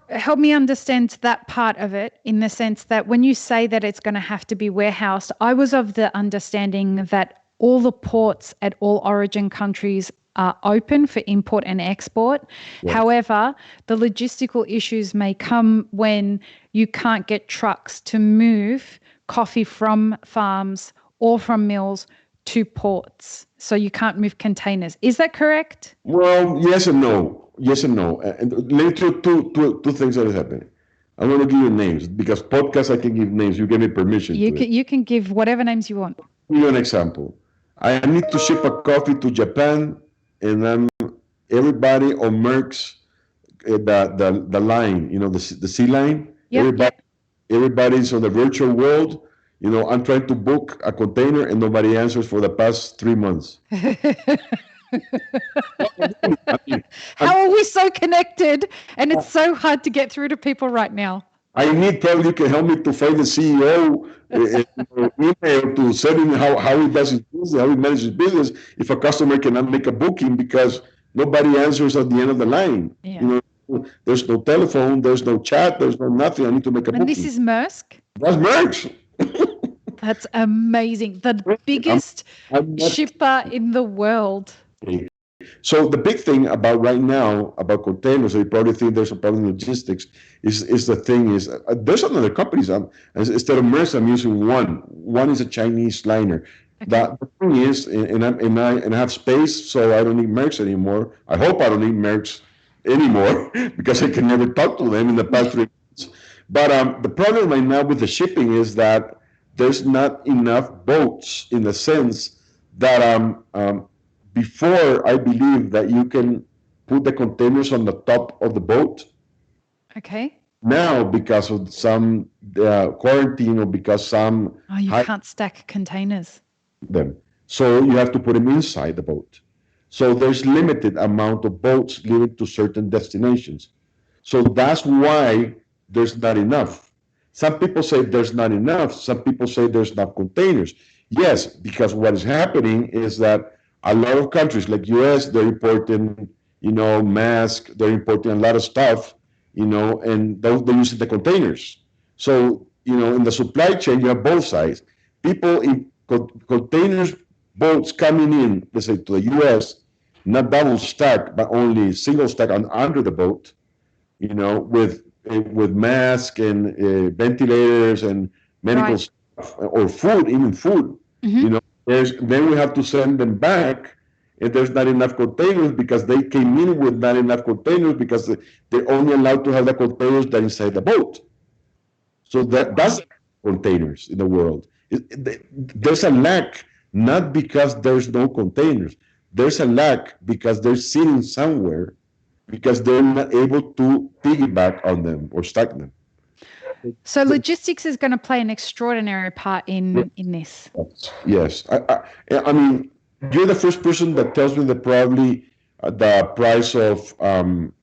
help me understand that part of it, in the sense that when you say that it's going to have to be warehoused, I was of the understanding that all the ports at all origin countries are open for import and export. Yes. However, the logistical issues may come when you can't get trucks to move coffee from farms or from mills to ports. So you can't move containers. Is that correct?
Well, yes and no. Yes and no. And later, two things that are happening. I want to give you names because podcasts, I can give names. You give me permission.
You can give whatever names you want.
I'll give you an example. I need to ship a coffee to Japan, and everybody on Merck's the line, the sea line. Everybody, everybody's on the virtual world. I'm trying to book a container and nobody answers for the past 3 months. I mean,
How are we so connected? And it's so hard to get through to people right now.
I need probably you can help me to find the CEO email to send him how he does his business, how he manages his business. If a customer cannot make a booking because nobody answers at the end of the line, there's no telephone, there's no chat, there's no nothing. I need to make a booking.
And this is Maersk?
That's Maersk.
That's amazing. The biggest shipper in the world.
So the big thing about right now about containers, so you probably think there's a problem in logistics, is the thing is there's another companies. Instead of Maersk, I'm using one. One is a Chinese liner. Okay. The thing is, and I have space, so I don't need Maersk anymore. I hope I don't need Maersk anymore because I can never talk to them in the past 3 months. But the problem right now with the shipping is that there's not enough boats in the sense that before, I believe that you can put the containers on the top of the boat.
Okay.
Now, because of some quarantine or because some...
you can't stack containers.
Them. So you have to put them inside the boat. So there's limited amount of boats leading to certain destinations. So that's why there's not enough. Some people say there's not enough. Some people say there's not containers. Yes, because what is happening is that a lot of countries like US, they're importing, masks, they're importing a lot of stuff, and they're using the containers. So, in the supply chain, you have both sides. People in containers, boats coming in, let's say to the US, not double stack, but only single stack under the boat, with masks and ventilators and medical stuff, or food, even food, then we have to send them back, and there's not enough containers because they came in with not enough containers because they're only allowed to have the containers that inside the boat. So that's containers in the world. There's a lack, not because there's no containers. There's a lack because they're sitting somewhere because they're not able to piggyback on them or stack them.
So logistics is going to play an extraordinary part in this.
Yes. I mean, you're the first person that tells me that probably the price of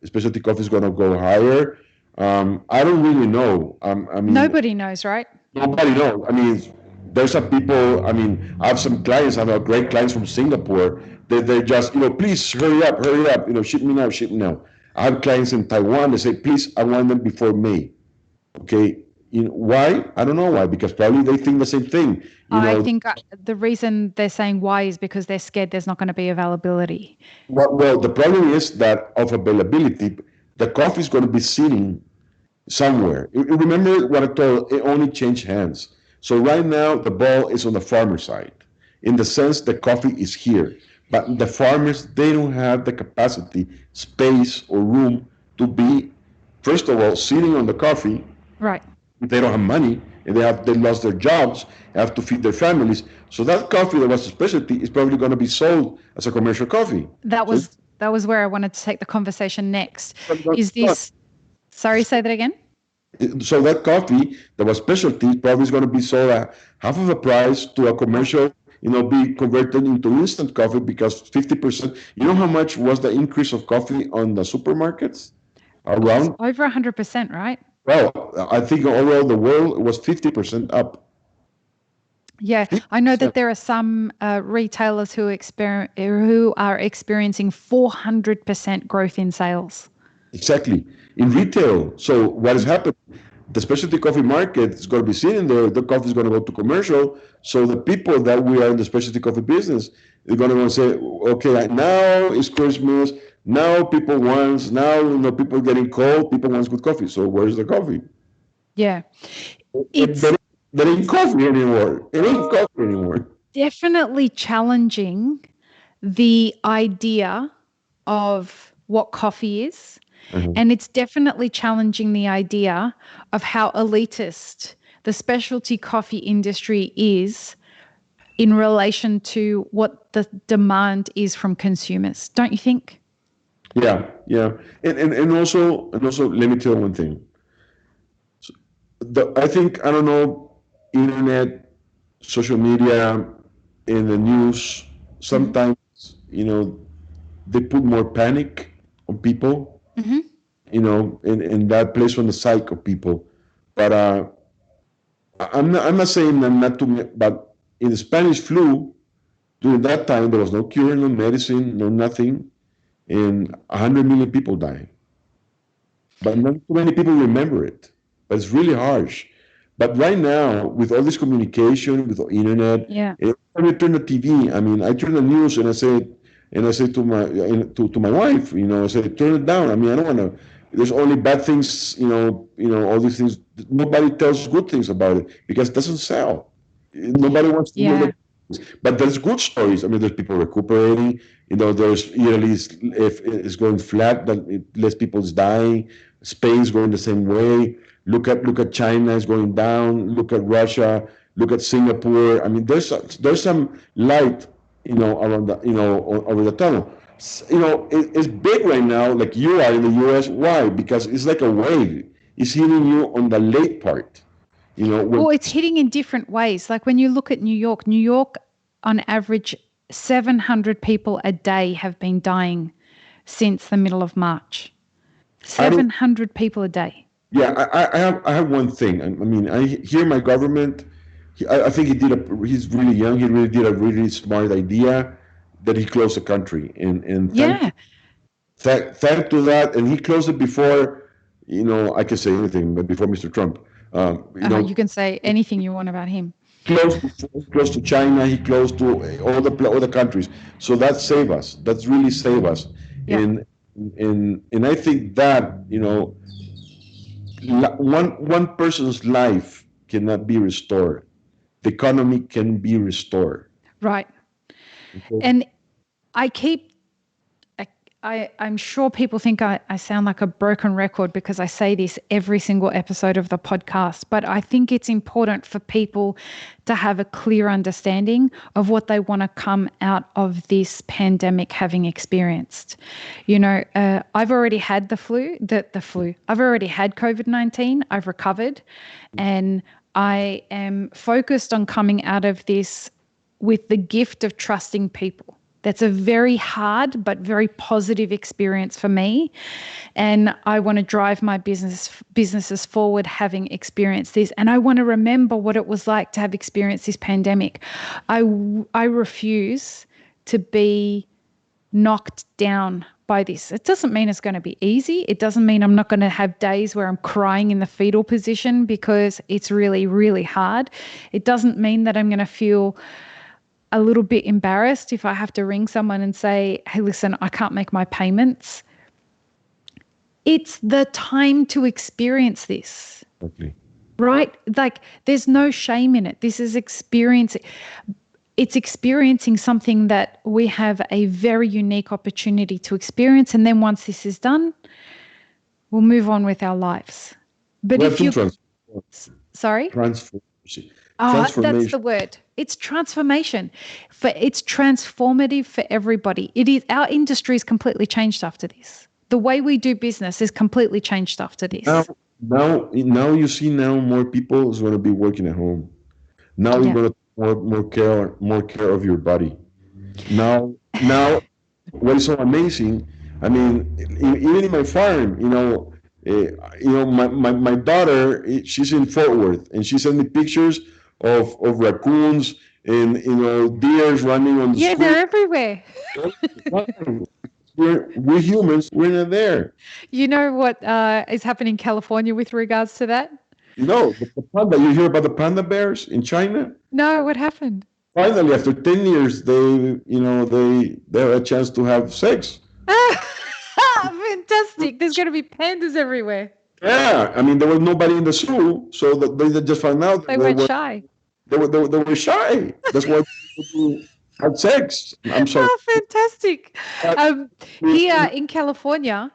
specialty coffee is going to go higher. I don't really know. I mean,
nobody knows, right?
Nobody knows. I mean, there's some people, I have some clients, I have great clients from Singapore. They're just, please hurry up, ship me now. I have clients in Taiwan, they say, please, I want them before May. Okay, why? I don't know why, because probably they think the same thing.
I think the reason they're saying why is because they're scared there's not going to be availability.
Well, the problem is that of availability, the coffee is going to be sitting somewhere. Remember what I told, it only changed hands. So right now, the ball is on the farmer side, in the sense the coffee is here. But the farmers, they don't have the capacity, space, or room to be, first of all, sitting on the coffee.
Right.
They don't have money, and they lost their jobs, have to feed their families. So that coffee that was a specialty is probably going to be sold as a commercial coffee.
That was where I wanted to take the conversation next. Is this? Sorry, say that again.
So that coffee that was specialty probably is going to be sold at half of the price to a commercial, be converted into instant coffee because 50%. You know how much was the increase of coffee on the supermarkets? Around
over 100%, right?
Well, I think overall the world was 50% up.
Yeah, I know that there are some retailers who are experiencing 400% growth in sales.
Exactly. In retail. So what has happened? The specialty coffee market is going to be sitting there. The coffee is going to go to commercial. So the people that we are in the specialty coffee business are going to say, okay, now it's Christmas. Now people want, people getting cold. People want good coffee. So where's the coffee?
Yeah.
There ain't coffee anymore. It ain't coffee anymore.
Definitely challenging the idea of what coffee is. Mm-hmm. And it's definitely challenging the idea of how elitist the specialty coffee industry is in relation to what the demand is from consumers. Don't you think?
Yeah. And also let me tell you one thing. I think, I don't know, internet, social media, in the news,
Hmm.
sometimes, they put more panic on people,
Hmm.
and that plays on the psyche of people. But I'm not saying that not to, but in the Spanish flu, during that time, there was no cure, no medicine, no nothing, and 100 million people died. But not too many people remember it. But it's really harsh. But right now, with all this communication, with the internet,
Yeah.
when I turn the TV, I mean, I turn the news and I say to my wife, I say, turn it down. I mean, I don't want to. There's only bad things, all these things. Nobody tells good things about it because it doesn't sell. Nobody wants to hear
Yeah.
the. But there's good stories. I mean, there's people recuperating. There's Italy is going flat, but less people is dying. Spain's going the same way. Look at China is going down. Look at Russia. Look at Singapore. I mean, there's some light, around the over the tunnel. It's big right now, like you are in the U.S. Why? Because it's like a wave. It's hitting you on the late part. When
Well, it's hitting in different ways. Like when you look at New York, on average, 700 people a day have been dying since the middle of March.
I don't
700 people a day.
Yeah, I have one thing. I mean, I hear my government. I think he's really young. He really did a really smart idea that he closed the country, and
Yeah.
thank to that, and he closed it before. I can say anything, but before Mr. Trump,
You can say anything you want about him.
close to China. He closed to all the countries. So that saved us. That's really saved us,
Yeah.
and I think that one person's life cannot be restored. The economy can be restored.
Right.
Okay?
And I keep I'm sure people think I sound like a broken record because I say this every single episode of the podcast, but I think it's important for people to have a clear understanding of what they want to come out of this pandemic having experienced. I've already had the flu. I've already had COVID-19. I've recovered, and I am focused on coming out of this with the gift of trusting people. That's a very hard but very positive experience for me. And I want to drive my businesses forward having experienced this. And I want to remember what it was like to have experienced this pandemic. I refuse to be knocked down by this. It doesn't mean it's going to be easy. It doesn't mean I'm not going to have days where I'm crying in the fetal position because it's really, really hard. It doesn't mean that I'm going to feel a little bit embarrassed if I have to ring someone and say, hey, listen, I can't make my payments. It's the time to experience this,
Okay.
right? Like there's no shame in it. This is experiencing. It's experiencing something that we have a very unique opportunity to experience. And then once this is done, we'll move on with our lives. But
We have
if
to
you, sorry?
transformation.
That's the
Transformation.
word. It's transformation. It's transformative for everybody. It is our industry is completely changed after this. The way we do business is completely changed after
Now,
this.
now you see now more people is going to be working at home. Now you're
Yeah.
going to more care of your body. Now, what is so amazing? I mean, even in my farm, my daughter, she's in Fort Worth, and she sent me pictures of raccoons and deers running on the
Yeah,
street.
they're everywhere.
We're humans. We're not there.
You know what is happening in California with regards to that?
The panda. You hear about the panda bears in China?
No, what happened?
Finally, after 10 years, they have a chance to have sex.
Fantastic. There's going to be pandas everywhere.
Yeah, I mean, there was nobody in the zoo, so they just found out
They
that
weren't shy.
they were shy. That's why they had sex. I'm sorry.
Oh, fantastic.
Uh,
Here in California,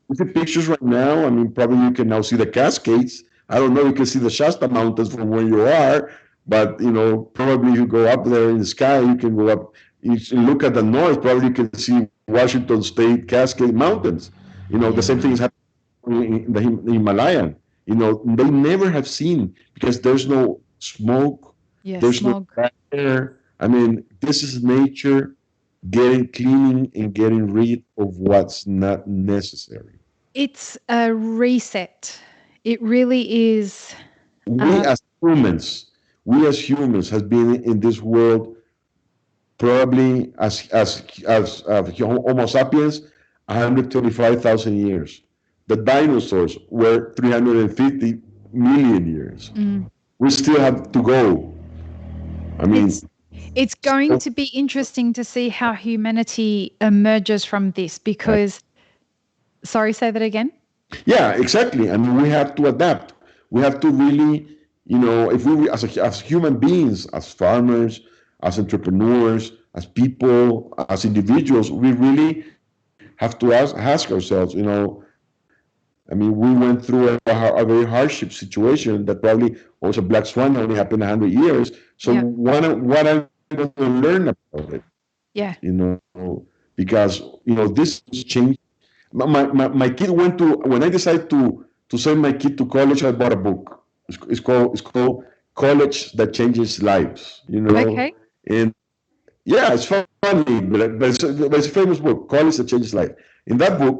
You see pictures right now. I mean, probably you can now see the Cascades. I don't know. You can see the Shasta Mountains from where you are, but probably you go up there in the sky. You can go up. You can look at the north. Probably you can see Washington State Cascade Mountains. The same thing
yeah.
is happening in the Himalayan. they never have seen, because there's no smoke,
Yeah,
there's no
smog.
bad air. I mean, this is nature getting cleaning and getting rid of what's not necessary.
It's a reset. It really is.
We
Uh,
as humans, we as humans have been in this world probably as Homo sapiens 125,000 years. The dinosaurs were 350 million years.
mm.
We still have to go. I mean,
It's it's going to be interesting to see how humanity emerges from this because, sorry, say that again.
yeah, exactly. I mean, we have to adapt. We have to really, if we, as human beings, as farmers, as entrepreneurs, as people, as individuals, we really have to ask ourselves, I mean, we went through a very hardship situation that probably was a black swan that only happened 100 years. So
Yeah.
what I'm going to learn about it,
Yeah.
because, this change. My kid went to, when I decided to send my kid to college, I bought a book. It's called College That Changes Lives.
Okay.
And yeah, it's funny, but it's a famous book, College That Changes Life. In that book,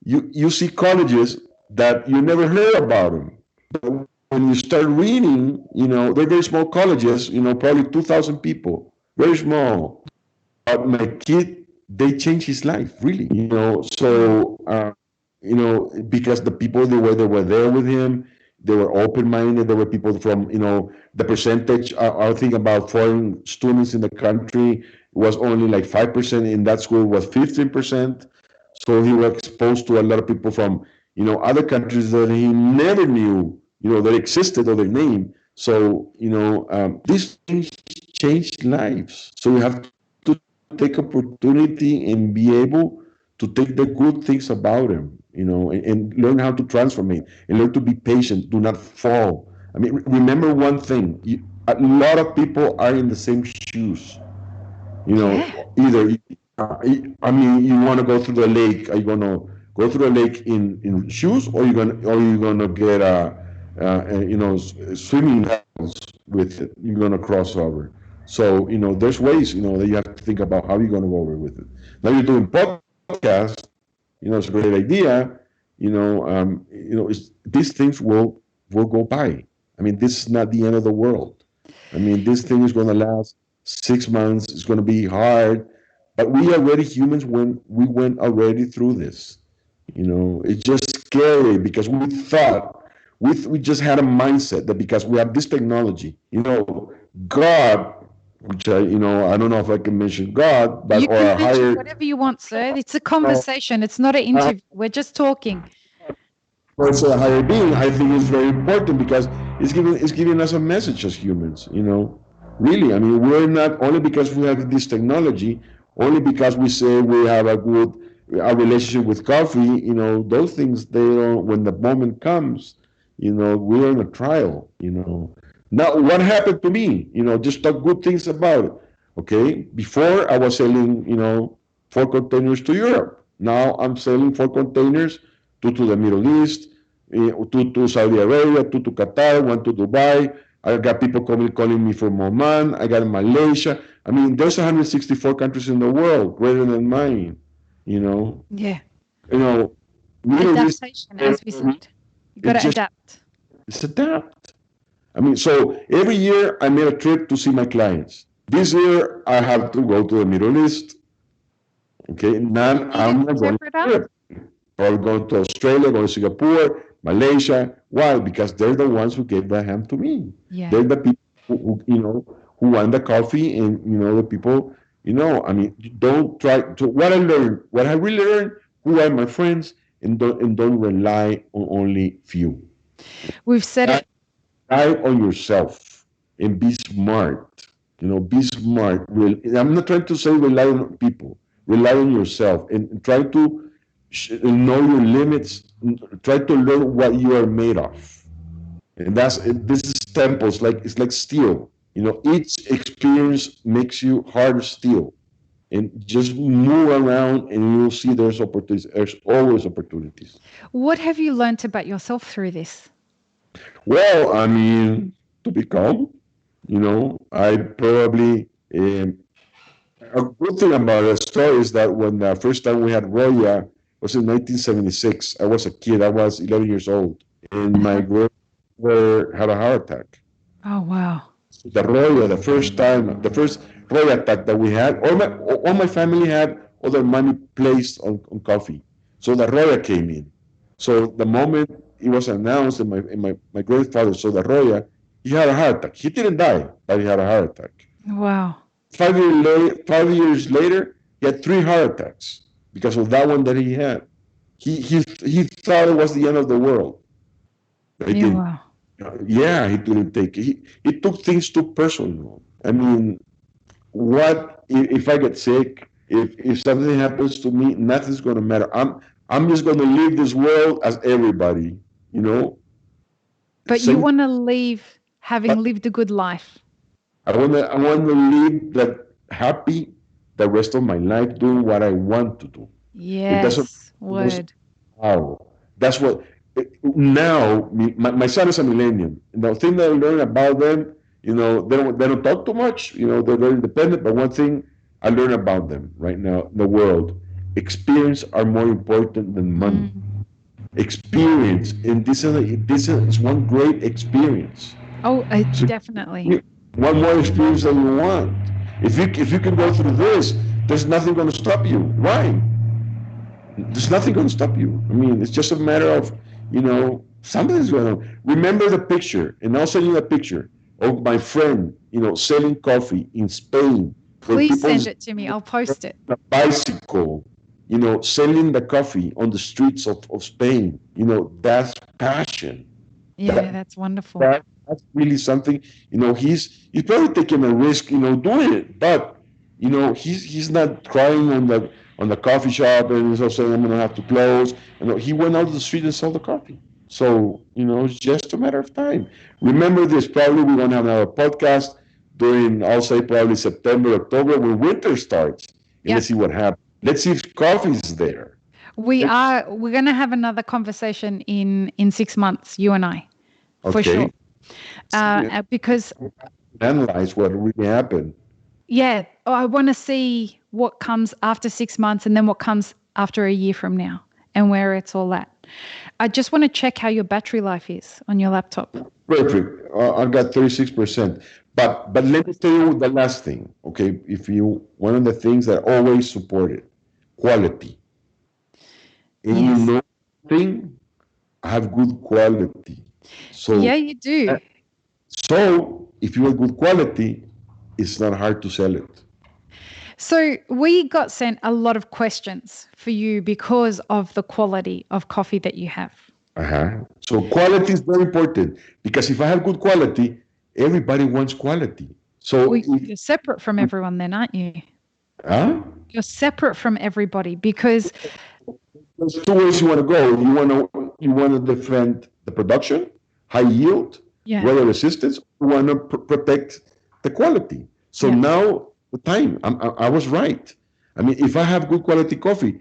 you see colleges that you never heard about them. But when you start reading, they're very small colleges, probably 2,000 people, very small. But my kid, they changed his life, really.
Mm.
So because the people they were there with him, they were open-minded. There were people from, the percentage. I think about foreign students in the country was only like 5%. In that school was 15%. So he was exposed to a lot of people from, other countries that he never knew, that existed or their name. So, these things change lives. So we have to take opportunity and be able to take the good things about them, and learn how to transform it and learn to be patient. Do not fall. I mean, remember one thing: a lot of people are in the same shoes.
Yeah.
Either I mean, you want to go through the lake. Are you gonna go through the lake in shoes, or you gonna get swimming goggles with it? You're gonna cross over. So there's ways that you have to think about how you're gonna go over with it. Now you're doing podcast. It's a great idea. These things will go by. I mean, this is not the end of the world. I mean, this thing is going to last 6 months. It's going to be hard, but we already humans when we went already through this. It's just scary because we thought we just had a mindset that because we have this technology, God, which I don't know if I can mention God, but
You
or
can
a
mention
higher.
whatever you want, sir. It's a conversation. It's not an interview. We're just talking.
Also a higher being, I think is very important because it's giving us a message as humans. Really, I mean, we're not only because we have this technology, only because we say we have a relationship with coffee. Those things they don't. When the moment comes, we're in a trial. Now what happened to me? Just talk good things about it. Okay, before I was selling, 4 containers to Europe. Now I'm selling 4 containers, two to the Middle East, two to Saudi Arabia, two to Qatar, one to Dubai. I got people calling me from Oman. I got Malaysia. I mean, there's 164 countries in the world greater than mine. You know,
Yeah.
you know, Middle East.
Adaptation, as we said. You got
It
to
just
adapt.
it's adapt. I mean, so every year I made a trip to see my clients. This year I have to go to the Middle East. Okay,
Do you
now
need an
I'm not going to
interpreter?
Europe. Or going to Australia, going to Singapore, Malaysia. Why? Because they're the ones who gave the ham to me.
Yeah.
They're the people who want the coffee, and the people. I mean, don't try to. What I learned, what I really learned, who are my friends, and don't rely on only few.
We've said
Rely
it.
on yourself and be smart. Be smart. I'm not trying to say rely on people. Rely on yourself and try to know your limits. Try to learn what you are made of. And this is tempo. It's like steel. Each experience makes you harder steel. And just move around, and you'll see there's opportunities. There's always opportunities.
What have you learnt about yourself through this?
Well, I mean, to be calm, I probably, a good thing about the story is that when the first time we had Roya was in 1976. I was a kid. I was 11 years old, and my grandmother had a heart attack.
Oh, wow.
The Roya, the first Roya attack that we had, all my family had all their money placed on coffee. So the Roya came in. So the moment it was announced, and my grandfather saw the Roya, he had a heart attack. He didn't die, but he had a heart attack.
Wow.
5 years later, he had three heart attacks because of that one that he had. He thought it was the end of the world. But he
Yeah,
didn't.
wow.
Yeah, he didn't take it. He took things too personal. I mean, what if I get sick? If something happens to me, nothing's gonna matter. I'm just gonna leave this world as everybody. You know.
But you
Same.
want to leave having lived a good life.
I wanna live that happy the rest of my life doing what I want to do. It doesn't.
Yes,
It doesn't.
word.
Wow. That's what. Now, my son is a millennium. The thing that I learned about them, they don't talk too much. They're very independent. But one thing I learned about them right now, the world, experience are more important than money.
Mm.
Experience, and this is one great experience.
Oh,
So,
definitely.
one more experience than you want. If you can go through this, there's nothing going to stop you. Why? There's nothing going to stop you. I mean, it's just a matter of, something's going to remember the picture, and I'll send you a picture of my friend, selling coffee in Spain, where
Please
people
send it to me. I'll post it.
on a bicycle, selling the coffee on the streets of Spain. That's passion.
Yeah,
That,
that's wonderful.
that's really something. He's probably taking a risk, doing it, but he's not crying on the coffee shop and he's also saying I'm gonna have to close. He went out to the street and sold the coffee. So it's just a matter of time. Remember this. Probably we're gonna have another podcast during, I'll say, probably September, October, when winter starts, and
Yeah.
let's see what happens. Let's see if coffee's there.
We're going to have another conversation in 6 months, you and I, for
Okay.
sure. Because
Analyze what really happened.
yeah, I want to see what comes after 6 months and then what comes after a year from now and where it's all at. I just want to check how your battery life is on your laptop.
Perfect. I got 36%. But let me tell you the last thing, okay? One of the things that I always supported, quality. And
Yes.
thing, I have good quality.
Yeah,
So
you do.
if you have good quality, it's not hard to sell it.
So we got sent a lot of questions for you because of the quality of coffee that you have.
Uh-huh. So quality is very important because if I have good quality, everybody wants quality. So
You're separate from everyone then, aren't you?
huh?
You're separate from everybody because,
There's two ways you want to go. You want to defend the production, high yield,
yeah,
weather resistance. You want to protect the quality. So
yeah,
now the time, I was right. I mean, if I have good quality coffee,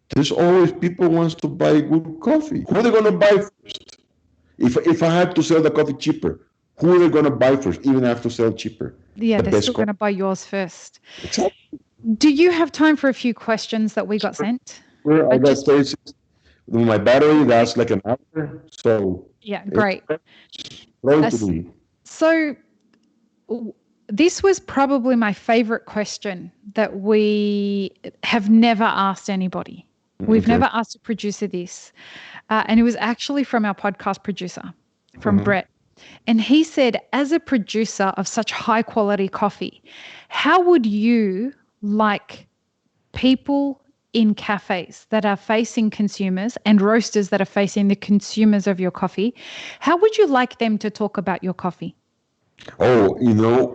there's always people wants to buy good coffee. Who are they going to buy first? If I had to sell the coffee cheaper, who are they going to buy first? Even have to sell cheaper,
yeah,
the
they're
best
still going
coffee.
to buy yours first.
Exactly.
Do you have time for a few questions that we got sent?
Where
I
I got
just,
36. My battery, that's like an hour. So
yeah,
it's
great.
going to
As-
be.
So this was probably my favorite question that we have never asked anybody. We've
Okay.
never asked a producer this. And it was actually from our podcast producer, from
Mhm.
Brett. And he said, as a producer of such high quality coffee, how would you like people in cafes that are facing consumers and roasters that are facing the consumers of your coffee, how would you like them to talk about your coffee?
Oh,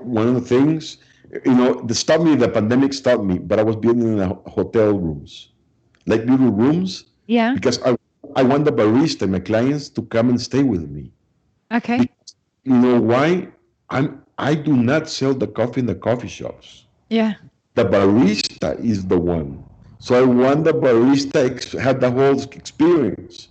one of the things, the pandemic stopped me, but I was building in a hotel rooms, like little rooms,
Yeah.
because I want the barista, my clients, to come and stay with me.
Okay.
Because you know why? I do not sell the coffee in the coffee shops.
Yeah.
The barista is the one. So I want the barista have the whole experience.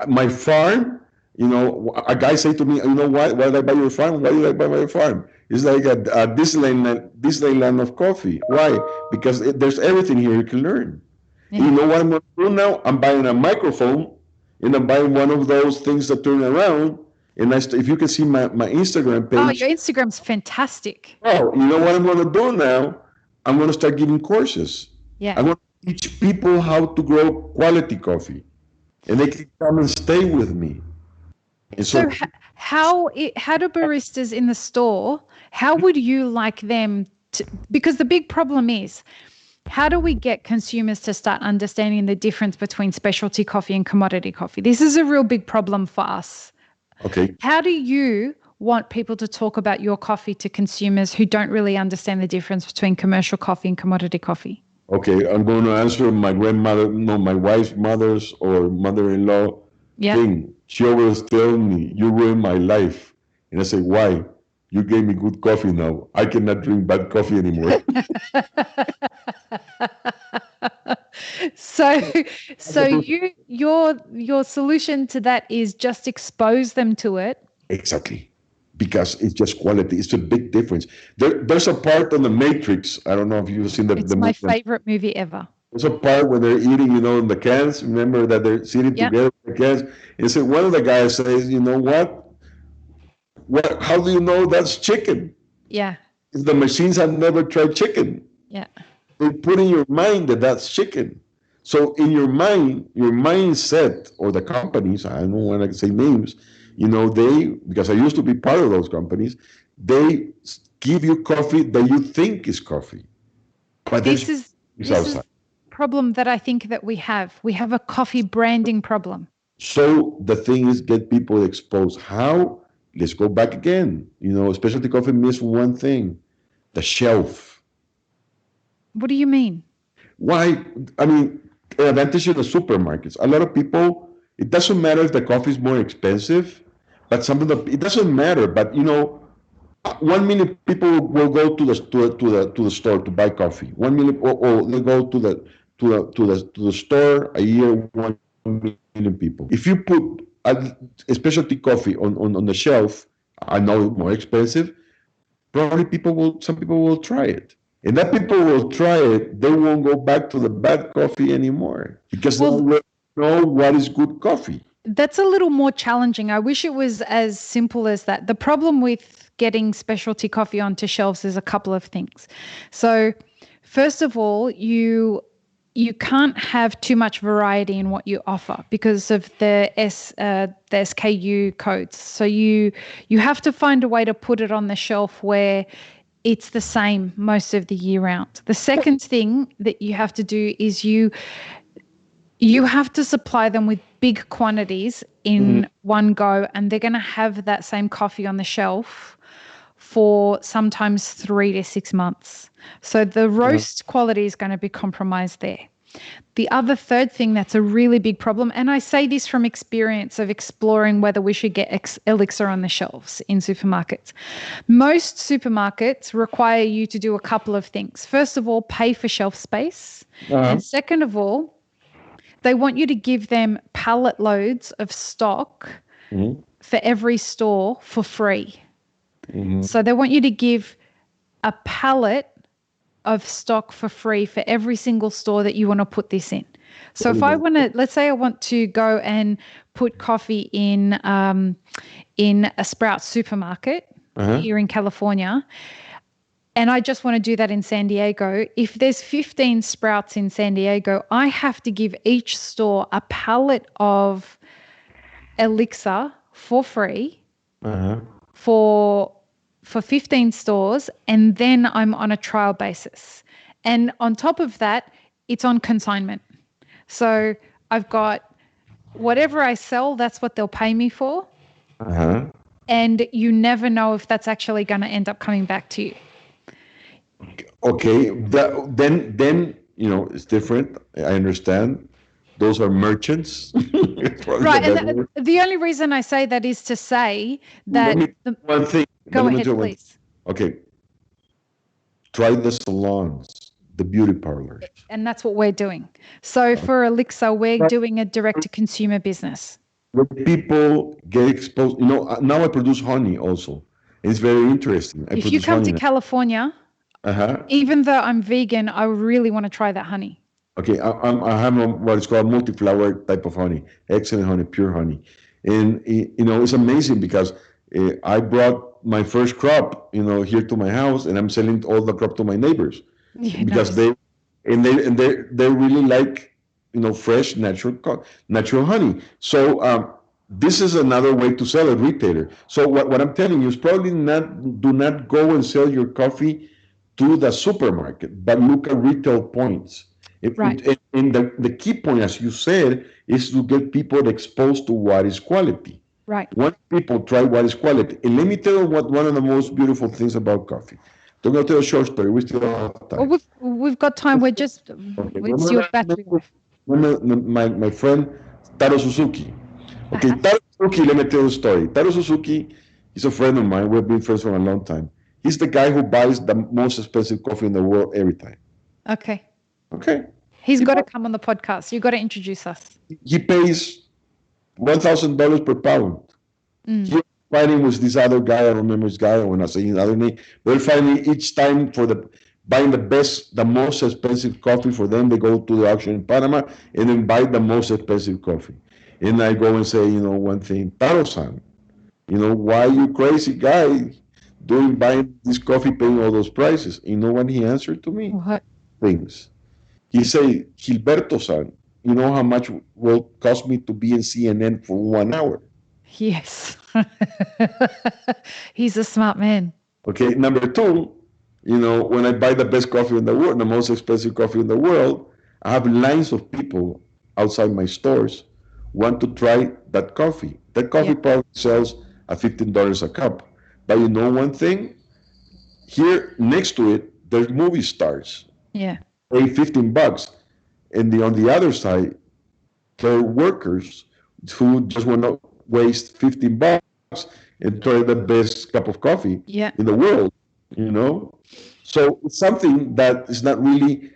My farm, A guy say to me, why did I buy your farm? Why did I buy my farm? It's like a Disneyland of coffee. Why? Because there's everything here you can learn.
Yeah.
You know what I'm going to do now? I'm buying a microphone, and I'm buying one of those things that turn around. And if you can see my Instagram
Oh,
page,
your Instagram's fantastic.
oh, you know what I'm going to do now? I'm going to start giving courses.
Yeah.
I'm going to teach people how to grow quality coffee, and they can come and stay with me. And
So
so,
how do baristas in the store, how would you like them to, because the big problem is, how do we get consumers to start understanding the difference between specialty coffee and commodity coffee? This is a real big problem for us.
okay,
How do you want people to talk about your coffee to consumers who don't really understand the difference between commercial coffee and commodity coffee?
okay, I'm going to answer my grandmother, no, my wife's mother's or mother-in-law
Yeah.
thing. She always tells me, "You ruined my life," and I say, "Why? You gave me good coffee now. I cannot drink bad coffee anymore."
So your solution to that is just expose them to it.
Exactly. Because it's just quality. It's a big difference. There's a part on the Matrix. I don't know if you've seen
It's
the
my
movie.
favorite movie ever.
There's a part where they're eating, in the cans. Remember that they're sitting
Yeah.
together in the cans. And so one of the guys says, "You know what? How do you know that's chicken?
Yeah.
The machines have never tried chicken.
Yeah.
They put in your mind that that's chicken. So in your mind, your mindset or the companies, I don't want to say names, because I used to be part of those companies, they give you coffee that you think is coffee, but
This
there's
is
it's
this is
outside.
problem that I think that we have. We have a coffee branding problem.
So the thing is, get people exposed. How? Let's go back again. Specialty coffee missed one thing: the shelf.
What do you mean?
Why? I mean, the advantage of the supermarkets. A lot of people, it doesn't matter if the coffee is more expensive, but it doesn't matter. But 1 million people will go to the store to buy coffee. 1 million, or they go to the store a year. 1 million people. If you put a specialty coffee on the shelf, I know more expensive. Probably some people will try it. And that people will try it, they won't go back to the bad coffee anymore because they
Well,
already know what is good coffee.
that's a little more challenging. I wish it was as simple as that. The problem with getting specialty coffee onto shelves is a couple of things. So, first of all, you can't have too much variety in what you offer because of the SKU codes. So you have to find a way to put it on the shelf where it's the same most of the year round. The second thing that you have to do is you have to supply them with big quantities in one go, and they're going to have that same coffee on the shelf for sometimes 3 to 6 months. So the roast quality is going to be compromised there. The other third thing that's a really big problem, and I say this from experience of exploring whether we should get Elixir on the shelves in supermarkets. Most supermarkets require you to do a couple of things. First of all, pay for shelf space. And second of all, they want you to give them pallet loads of stock for every store for free. So they want you to give a pallet of stock for free for every single store that you want to put this in. So if I want to, let's say I want to go and put coffee in a Sprouts supermarket here in California, and I just want to do that in San Diego. If there's 15 Sprouts in San Diego, I have to give each store a pallet of Elixir for free for 15 stores, and then I'm on a trial basis. And on top of that, it's on consignment. So I've got whatever I sell, that's what they'll pay me for. And you never know if that's actually going to end up coming back to you.
Okay, then it's different. I understand. Those are merchants.
Right. And the only reason I say that is to say that
One thing.
Go ahead, please.
Okay, try the salons, the beauty parlors.
And that's what we're doing. So for Elixir, we're doing a direct-to-consumer business.
when people get exposed, now I produce honey also. It's very interesting. I
If you
produce
come
honey
to
now.
California,
Uh-huh.
even though I'm vegan, I really want to try that honey.
Okay, I have what is called multi-flower type of honey, excellent honey, pure honey, and it's amazing because I brought my first crop, here to my house, and I'm selling all the crop to my neighbors
Yeah,
because
nice.
they really like fresh natural honey. So this is another way to sell it, retailer. So what I'm telling you is probably not do not go and sell your coffee to the supermarket, but look at retail points.
Right,
And the key point, as you said, is to get people exposed to what is quality.
right.
Once people try what is quality, and let me tell you what one of the most beautiful things about coffee. Don't go tell a short story. We still have time.
Well, we've got time. We're just
Okay,
it's your battery life.
remember my friend Taro Suzuki. Okay,
Uh-huh.
Taro Suzuki, let me tell you a story. Taro Suzuki is a friend of mine. We've been friends for a long time. He's the guy who buys the most expensive coffee in the world every time.
Okay.
Okay.
He's
He,
got to come on the podcast. You've got to introduce us.
he pays $1,000 per pound. He was fighting with this other guy. I don't remember his guy. When I say his other name, they're fighting each time for buying the most expensive coffee for them. They go to the auction in Panama and then buy the most expensive coffee. And I go and say, one thing, Taro-san, why you crazy guy doing buying this coffee, paying all those prices? You know what he answered to me?
What?
Things. He say, Gilberto-san, you know how much will cost me to be in CNN for 1 hour?
Yes. He's a smart man.
Okay, number two, when I buy the best coffee in the world, the most expensive coffee in the world, I have lines of people outside my stores want to try that coffee. That coffee
Yeah.
probably sells at $15 a cup. But you know one thing? Here next to it, there's movie stars.
Yeah.
Pay $15. And on the other side, there are workers who just want to waste $15 and try the best cup of coffee in
Yeah.
the world, you know? So it's something that is not really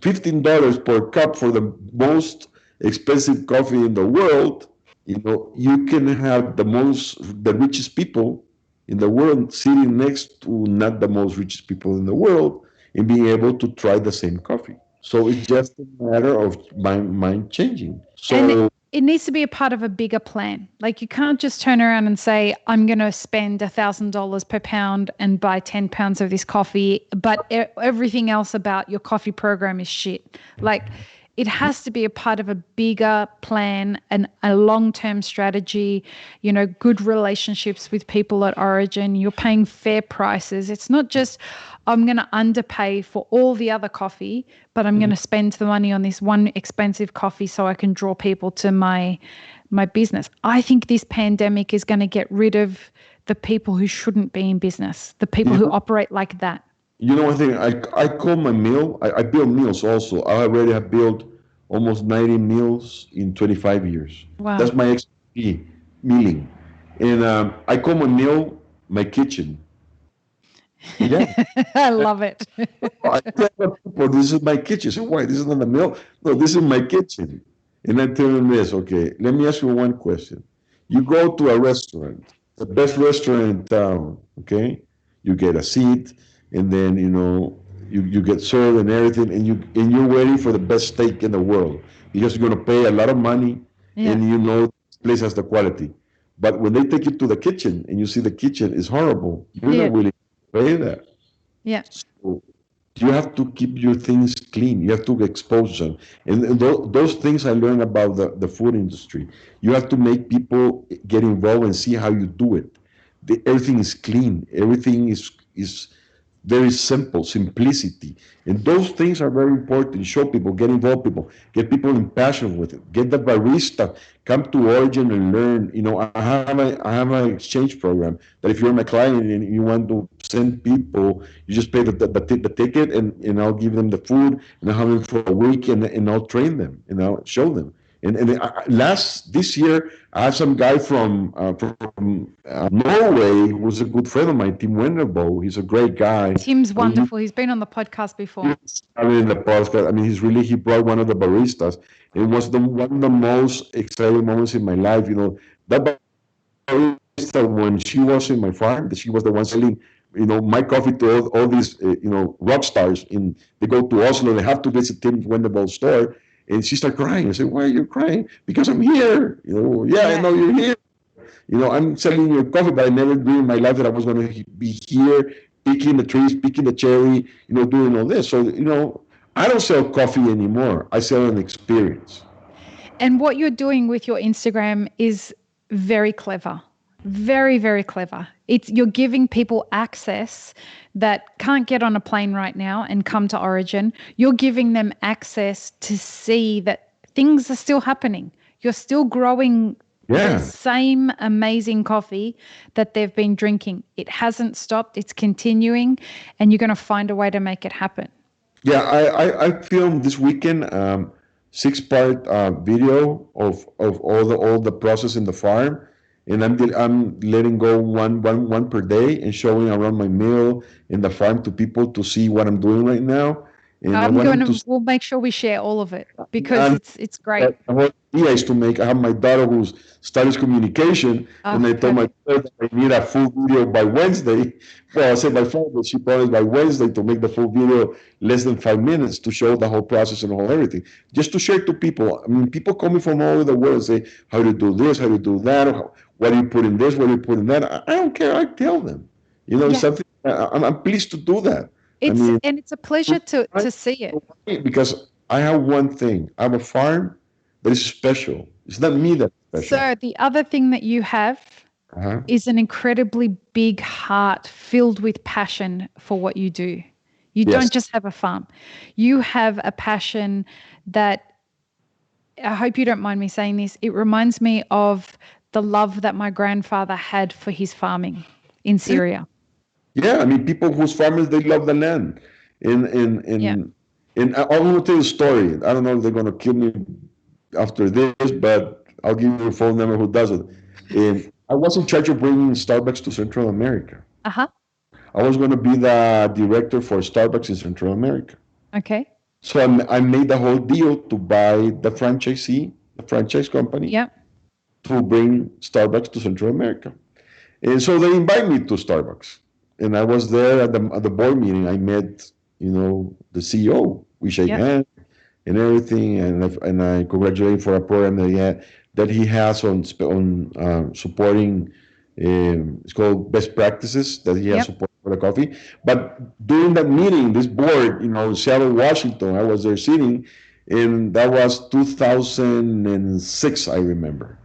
$15 per cup for the most expensive coffee in the world. You can have the richest people in the world sitting next to not the most richest people in the world and being able to try the same coffee. So it's just a matter of mind changing.
And
So
it needs to be a part of a bigger plan. Like you can't just turn around and say, I'm going to spend $1,000 per pound and buy 10 pounds of this coffee, but everything else about your coffee program is shit. Like it has to be a part of a bigger plan and a long-term strategy, good relationships with people at origin. You're paying fair prices. It's not just, I'm going to underpay for all the other coffee, but I'm going to spend the money on this one expensive coffee so I can draw people to my business. I think this pandemic is going to get rid of the people who shouldn't be in business, the people who operate like that.
one thing, I call my meal, I build meals also. I already have built almost 90 meals in 25 years.
Wow.
That's my expertise, mealing. And I call my meal my kitchen. Yeah.
I love it.
I tell the people, this is my kitchen. So why? This is not a meal? No, this is my kitchen. And I tell them this, okay, let me ask you one question. You go to a restaurant, the best restaurant in town, okay? You get a seat, and then, you get served and everything, and you're waiting for the best steak in the world because you're going to pay a lot of money,
Yeah.
and this place has the quality. But when they take you to the kitchen and you see the kitchen is horrible, you're
Yeah.
not willing to pay that.
Yeah.
So you have to keep your things clean. You have to expose them. And those things I learned about the food industry. You have to make people get involved and see how you do it. Everything is clean. Everything is very simple, simplicity. And those things are very important. Show people, get involved people, get people in passion with it. Get the barista, come to Origin and learn. I have an exchange program that if you're my client and you want to send people, you just pay the ticket and I'll give them the food and I'll have them for a week and I'll train them and I'll show them. This year, I had some guy from Norway who was a good friend of mine, Tim Wenderbo. He's a great guy.
Tim's
I mean,
wonderful. He's been on the podcast before.
I mean, in the podcast, I mean, he brought one of the baristas. It was one of the most exciting moments in my life. That barista, when she was in my farm, that she was the one selling, my coffee to all these, rock stars. They go to Oslo, they have to visit Tim Wenderbo's store. And she started crying. I said, "Why are you crying?" "Because I'm here." "Yeah, I know you're here. I'm selling you coffee, but I never dreamed in my life that I was going to be here, picking the trees, picking the cherry, doing all this. So, I don't sell coffee anymore. I sell an experience."
And what you're doing with your Instagram is very clever. Very, very clever. You're giving people access that can't get on a plane right now and come to Origin. You're giving them access to see that things are still happening. You're still growing the same amazing coffee that they've been drinking. It hasn't stopped. It's continuing, and you're going to find a way to make it happen.
Yeah, I filmed this weekend 6-part video of all the process in the farm, and I'm letting go one per day and showing around my mill in the farm to people to see what I'm doing right now. And
we'll make sure we share all of it because it's great.
The whole idea is to make. I have my daughter who studies communication, and I told my daughter that I need a full video by Wednesday. Well, I said by Friday, but she promised by Wednesday to make the full video less than 5 minutes to show the whole process and the whole everything, just to share to people. I mean, people coming from all over the world say, "How do you do this? How do you do that? What do you put in this? What do you put in that?" I don't care. I tell them. It's something. I'm pleased to do that.
And it's a pleasure to see it.
Because I have one thing. I have a farm that is special. It's not me that's special.
So the other thing that you have is an incredibly big heart filled with passion for what you do. You don't just have a farm. You have a passion that, I hope you don't mind me saying this, it reminds me of the love that my grandfather had for his farming in Syria.
Yeah, I mean, people whose farmers, they love the land. And I'm going to tell you a story. I don't know if they're going to kill me after this, but I'll give you a phone number who does it. I was in charge of bringing Starbucks to Central America.
Uh-huh.
I was going to be the director for Starbucks in Central America.
Okay.
So I made the whole deal to buy the franchise company, to bring Starbucks to Central America. And so they invited me to Starbucks. And I was there at the board meeting. I met, the CEO. We shake hands and everything, and I congratulate him for a program that he has on supporting. It's called best practices that he has support for the coffee. But during that meeting, this board, Seattle, Washington, I was there sitting, and that was 2006. I remember.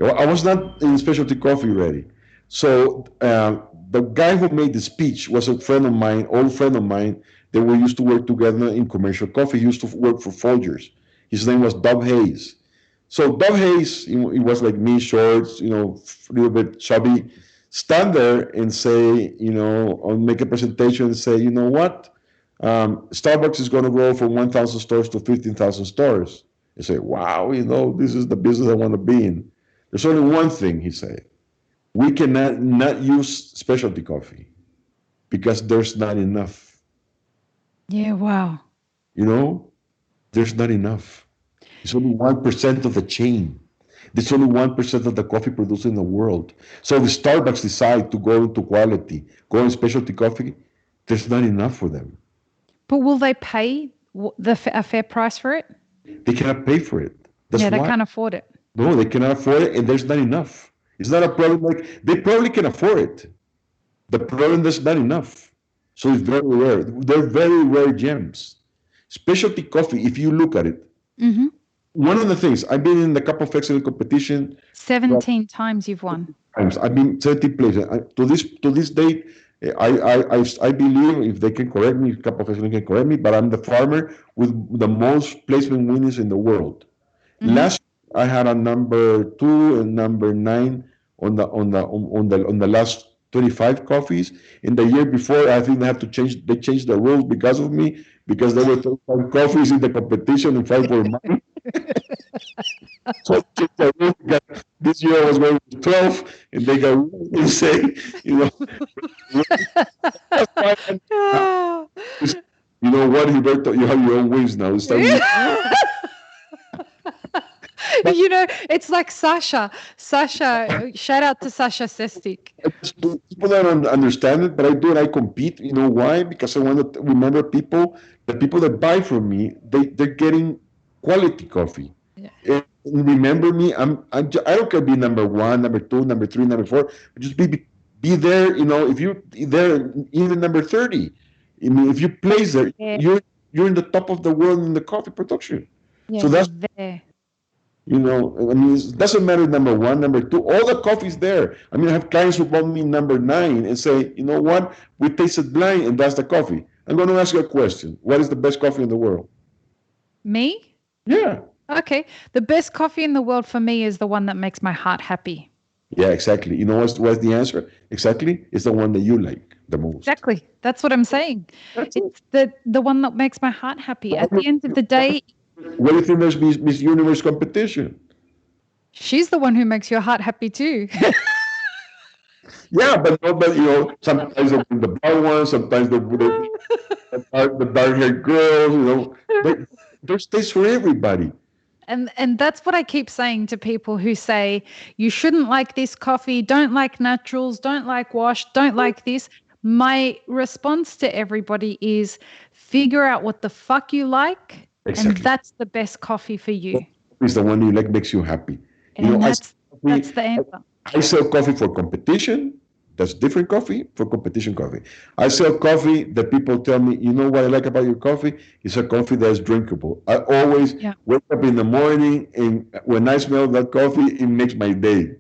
I was not in specialty coffee ready, so. The guy who made the speech was a friend of mine, old friend of mine, that we used to work together in commercial coffee. He used to work for Folgers. His name was Dub Hayes. So Dub Hayes, he was like me, shorts, a little bit chubby, stand there and say, or make a presentation and say, what? Starbucks is going to grow from 1,000 stores to 15,000 stores. I say, wow, this is the business I want to be in. There's only one thing, he said. We cannot not use specialty coffee because there's not enough.
Yeah, wow.
There's not enough. It's only 1% of the chain. There's only 1% of the coffee produced in the world. So if Starbucks decide to go into quality, go in specialty coffee, there's not enough for them.
But will they pay a fair price for it?
They cannot pay for it.
They can't afford it.
No, they cannot afford it, and there's not enough. It's not a problem. They probably can afford it. The problem, there's not enough. So it's very rare. They're very rare gems. Specialty coffee, if you look at it, one of the things, I've been in the Cup of Excellence competition.
17 times you've won.
I've been 17 places. To this date, I believe, if they can correct me, Cup of Excellence can correct me, but I'm the farmer with the most placement winners in the world. Last I had a number 2 and number 9 on the last 25 coffees. In the year before, I think they changed the rules because of me, because there were 25 coffees in the competition and 5 were mine. So this year I was going with 12, and they go, you say, you know, that's why
Ah.
you know what, Gilberto, you have your own ways now. It's time but
It's like Sasha. Sasha, shout out to Sasha Sestik.
people don't understand it, but I do it. I compete. You know why? Because I want to remember the people that buy from me, they're getting quality coffee.
Yeah.
And remember me. I don't care be number one, number two, number three, number four. Just be there. If you're there, even number 30. I mean, if you place there,
Yeah,
you're in the top of the world in the coffee production.
yeah,
So
you're
that's
there.
I mean, it doesn't matter number one, number two, all the coffee's there. I mean, I have clients who call me number 9 and say, you know what? We tasted blind and that's the coffee. I'm going to ask you a question. What is the best coffee in the world?
Me?
Yeah.
Okay. The best coffee in the world for me is the one that makes my heart happy.
Yeah, exactly. You know what's the answer? Exactly. It's the one that you like the most.
Exactly. That's what I'm saying.
That's it.
It's the one that makes my heart happy. At the end of the day,
What do you think there's Miss Universe competition?
she's the one who makes your heart happy too.
Yeah, but no, but sometimes the blonde ones, sometimes the dark haired girls, there's taste for everybody.
And that's what I keep saying to people who say, you shouldn't like this coffee, don't like naturals, don't like wash, don't like this. My response to everybody is figure out what the fuck you like, and
Exactly.
that's the best coffee for you.
Is the one you like makes you happy.
And
I
that's the answer.
I sell coffee for competition. That's different coffee for competition coffee. I sell coffee that people tell me, you know what I like about your coffee? It's a coffee that is drinkable. I always
Yeah.
wake up in the morning and when I smell that coffee, it makes my day.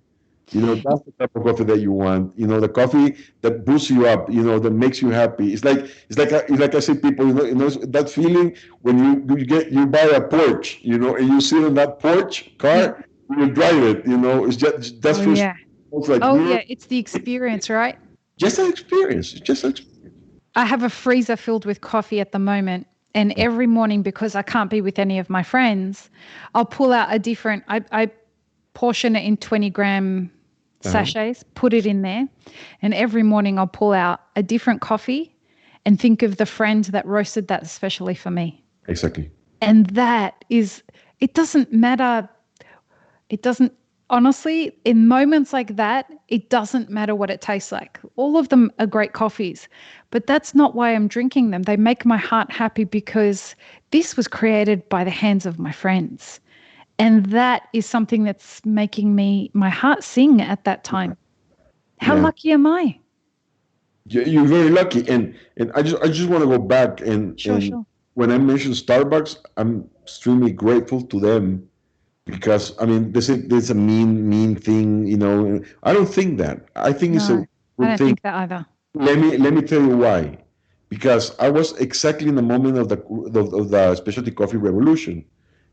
That's the type of coffee that you want. The coffee that boosts you up. That makes you happy. It's like I say, people. That feeling when you buy a Porsche. And you sit on that Porsche car, you drive it. It's just that's
Oh
for
yeah.
it's like
Oh yeah, it's the experience, right?
just an experience. It's just an experience.
I have a freezer filled with coffee at the moment. And every morning, because I can't be with any of my friends, I'll pull out a different, I portion it in 20-gram sachets, put it in there. And every morning I'll pull out a different coffee and think of the friend that roasted that especially for me.
Exactly.
And it doesn't matter. It doesn't, honestly, in moments like that, it doesn't matter what it tastes like. All of them are great coffees, but that's not why I'm drinking them. They make my heart happy because this was created by the hands of my friends. And that is something that's making my heart sing at that time. How lucky am I?
You're very lucky, and I just want to go back and
Sure.
when I mentioned Starbucks, I'm extremely grateful to them because I mean this is a mean thing. I don't think that. I think it's
No,
a
I
good
don't
thing.
think that either.
Let me tell you why. Because I was exactly in the moment of the specialty coffee revolution,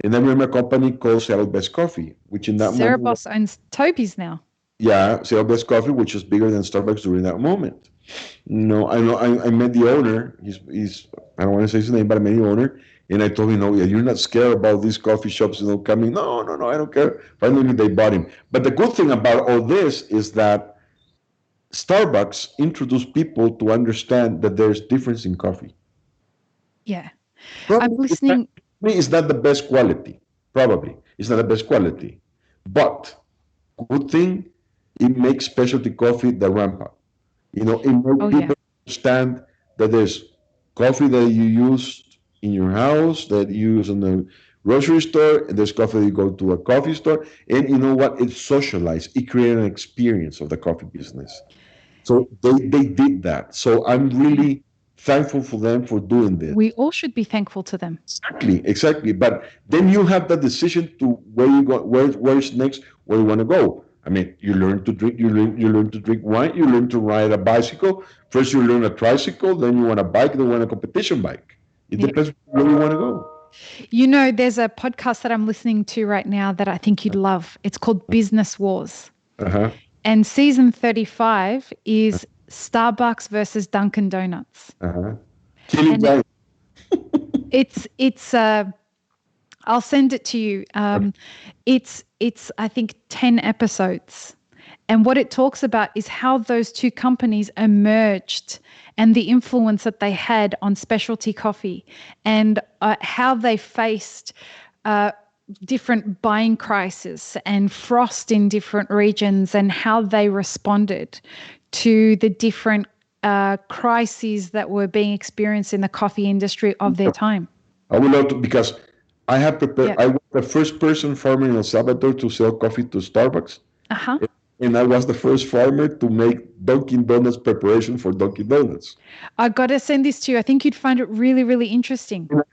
and I remember a company called Seattle Best Coffee, which in that moment,
Cerebos owns Toby's now.
yeah, Seattle Best Coffee, which was bigger than Starbucks during that moment. No, I know. I met the owner. He's I don't want to say his name, but I met the owner, and I told him, "No, yeah, you're not scared about these coffee shops, coming." No, no, no, I don't care. Finally, they bought him. But the good thing about all this is that Starbucks introduced people to understand that there's difference in coffee.
Yeah. I'm
Probably
listening.
it's not the best quality. Probably it's not the best quality, but good thing it makes specialty coffee the ramp up. It makes
Oh, yeah.
people understand that there's coffee that you use in your house, that you use in the grocery store, and there's coffee that you go to a coffee store. And you know what? It's socialized. It created an experience of the coffee business. So they did that. So I'm really thankful for them for doing this.
We all should be thankful to them.
Exactly. But then you have that decision to where you go, where's next, where you want to go. I mean, you learn to drink, you learn to drink wine, you learn to ride a bicycle. First, you learn a tricycle, then you want a bike, then you want a competition bike. It
Yeah.
depends where you want to go.
There's a podcast that I'm listening to right now that I think you'd love. It's called Business Wars.
Uh-huh.
And season 35 is Starbucks versus Dunkin' Donuts.
Uh-huh. Killing
And
time.
it's I'll send it to you. It's I think 10 episodes. And what it talks about is how those two companies emerged and the influence that they had on specialty coffee, and how they faced different buying crises and frost in different regions, and how they responded to the different crises that were being experienced in the coffee industry of their time.
I would love to, because I have prepared.
Yeah.
I was the first person farmer in El Salvador to sell coffee to Starbucks,
Uh-huh.
and I was the first farmer to make Dunkin' Donuts preparation for Dunkin' Donuts.
I got to send this to you. I think you'd find it really, really interesting.
And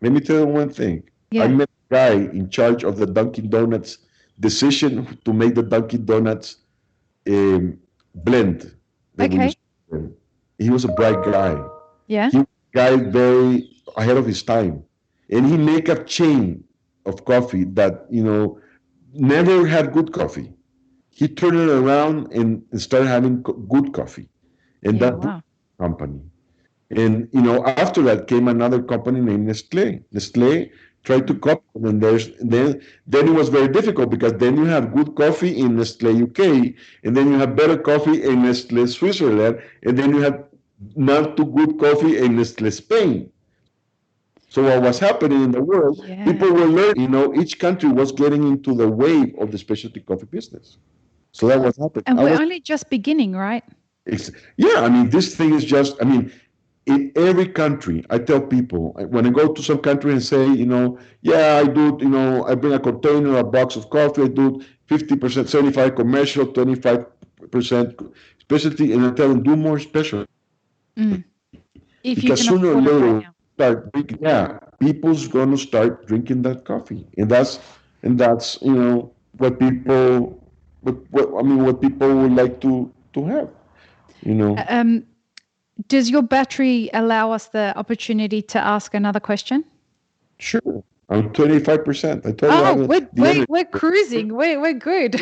let me tell you one thing. I
Yeah.
met a guy in charge of the Dunkin' Donuts decision to make the Dunkin' Donuts blend that we
Okay.
used to do. He was a bright guy.
Yeah.
He was a guy very ahead of his time. And he make a chain of coffee that, never had good coffee. He turned it around and started having good coffee. And
Yeah.
that
Wow.
company. And after that came another company named Nestle. Nestle tried to copy, and then it was very difficult, because then you have good coffee in Nestle UK, and then you have better coffee in Nestle Switzerland, and then you have not too good coffee in Nestle Spain. So what was happening in the world,
Yeah.
people were learning, each country was getting into the wave of the specialty coffee business. So that was happening.
And we're only just beginning, right?
Yeah, I mean, this thing is just, in every country, I tell people, when I go to some country and say, yeah, I do, I bring a container, a box of coffee, I do 50%, 75 commercial, 25% specialty, and I tell them, do more specialty.
If you
Because
can
sooner or
afford it
later,
right now.
start drinking, yeah, people's going to start drinking that coffee. And that's, what people, what people would like to have.
Does your battery allow us the opportunity to ask another question?
Sure. I'm 25%. I told you I
Oh,
have the energy.
we're cruising. We're good.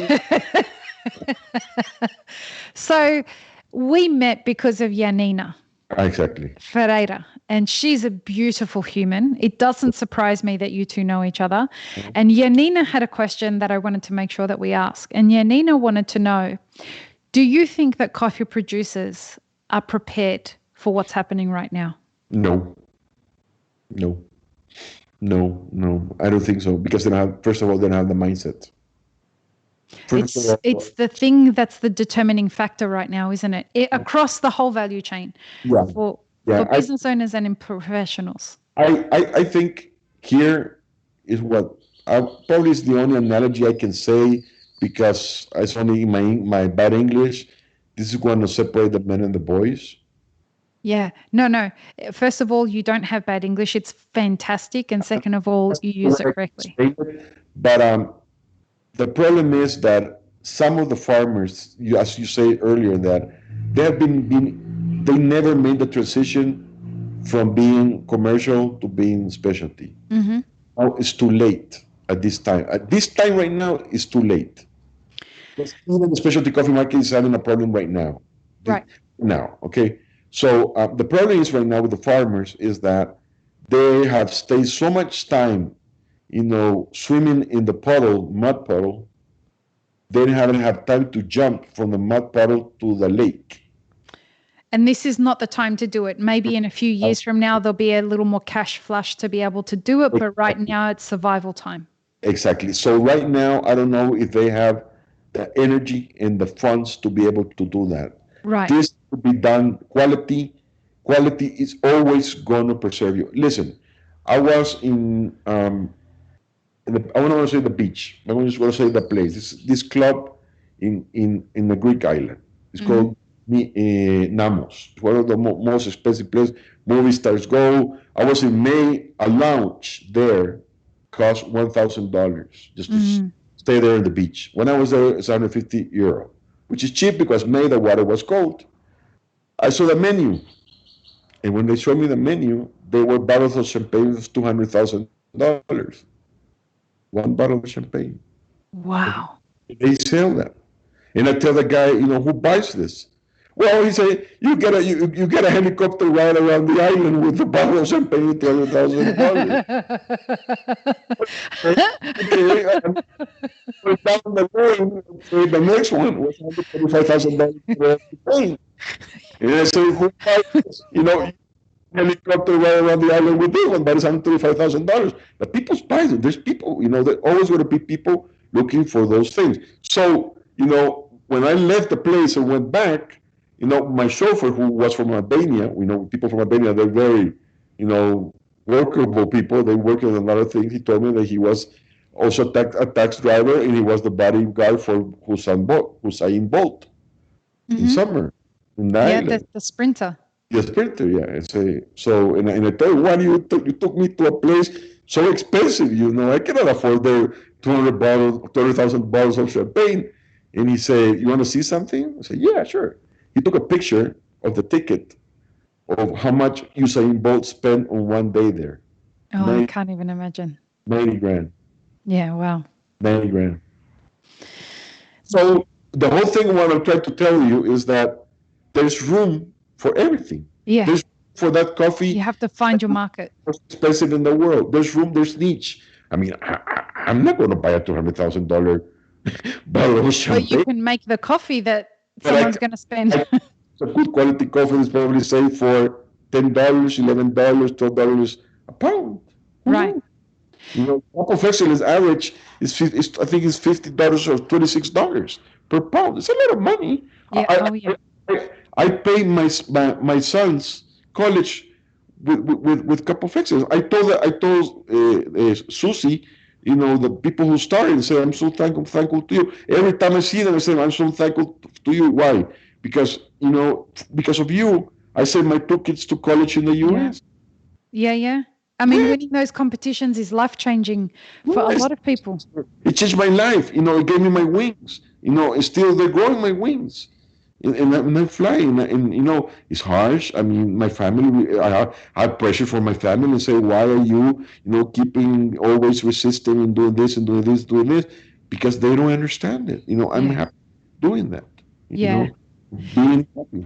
So we met because of Janina
Exactly.
Ferreira, and she's a beautiful human. It doesn't surprise me that you two know each other. And Janina had a question that I wanted to make sure that we ask. And Janina wanted to know, do you think that coffee producers are prepared for what's happening right now?
No. No. No. No. I don't think so, because first of all, they don't have the mindset. First of all,
It's the thing that's the determining factor right now, isn't it? Across the whole value chain,
yeah.
for
Yeah.
business owners and in professionals.
I think here is what probably is the only analogy I can say, because it's only in my bad English. This is going to separate the men and the boys.
Yeah. No. First of all, you don't have bad English. It's fantastic. And second of all, you use it correctly.
But the problem is that some of the farmers, as you say earlier, that they have they never made the transition from being commercial to being specialty.
Mm-hmm.
Now it's too late at this time. At this time right now, it's too late. Because even the specialty coffee market is having a problem right now.
Right.
Now, okay? So the problem is right now with the farmers is that they have stayed so much time, swimming in the mud puddle, they haven't had time to jump from the mud puddle to the lake.
And this is not the time to do it. Maybe in a few years from now, there'll be a little more cash flush to be able to do it. But right now, it's survival time.
Exactly. So right now, I don't know if they have the energy and the funds to be able to do that.
Right.
This to be done. Quality is always going to preserve you. Listen, I was I don't want to say the beach. I just want to say the place. This club in the Greek island. It's called Namos. It's one of the most expensive places. Movie stars go. I was in May. A lounge there cost $1,000 just to stay there on the beach. When I was there, it's €150, which is cheap because May the water was cold. I saw the menu, and when they showed me the menu, there were bottles of champagne of $200,000. One bottle of champagne.
Wow.
They sell them. And I tell the guy, who buys this? Well, he said you get a helicopter ride around the island with a bottle of champagne, $200,000. Okay, and went down the lane. Okay, the next one was $125,000 for champagne. And I said, who buys this? Helicopter right around the island with this one, but it's $135,000. But people buy it. There's people, there's always going to be people looking for those things. So, when I left the place and went back, my chauffeur who was from Albania, people from Albania, they're very, workable people. They work in a lot of things. He told me that he was also a tax driver and he was the bodyguard for Hussein Bolt in summer in the island.
The sprinter.
The sprinter, yeah. And I told him, why you took me to a place so expensive, I cannot afford the 200,000 bottles of champagne. And he said, you want to see something? I said, yeah, sure. He took a picture of the ticket of how much Usain Bolt spent on one day there.
Oh, I can't even imagine.
90 grand.
Yeah, wow.
90 grand. So the whole thing what I'm trying to tell you is that there's room for everything.
Yeah.
There's room for that coffee.
You have to find your market.
Most expensive in the world. There's room, there's niche. I mean, I'm not going to buy a $200,000 bottle of champagne.
But you can make the coffee that someone's going to spend.
It's a good quality coffee is probably say for $10, $11, $12 a pound.
Right.
Cup of excellence average is I think it's $50 or $26 per pound. It's a lot of money.
Yeah.
I pay my son's college with cup of excellence. I told Susie, the people who started, and said, I'm so thankful to you. Every time I see them, I say, I'm so thankful to you. Why? Because of you, I sent my two kids to college in the U.S.
Yeah. I mean, winning those competitions is life-changing for a lot of people.
It changed my life. It gave me my wings. Still they're growing my wings. And I'm flying. And it's harsh. I mean, my family, I have pressure from my family and say, why are you, keeping always resisting and doing this and doing this, doing this? Because they don't understand it. I'm happy doing that. Being happy.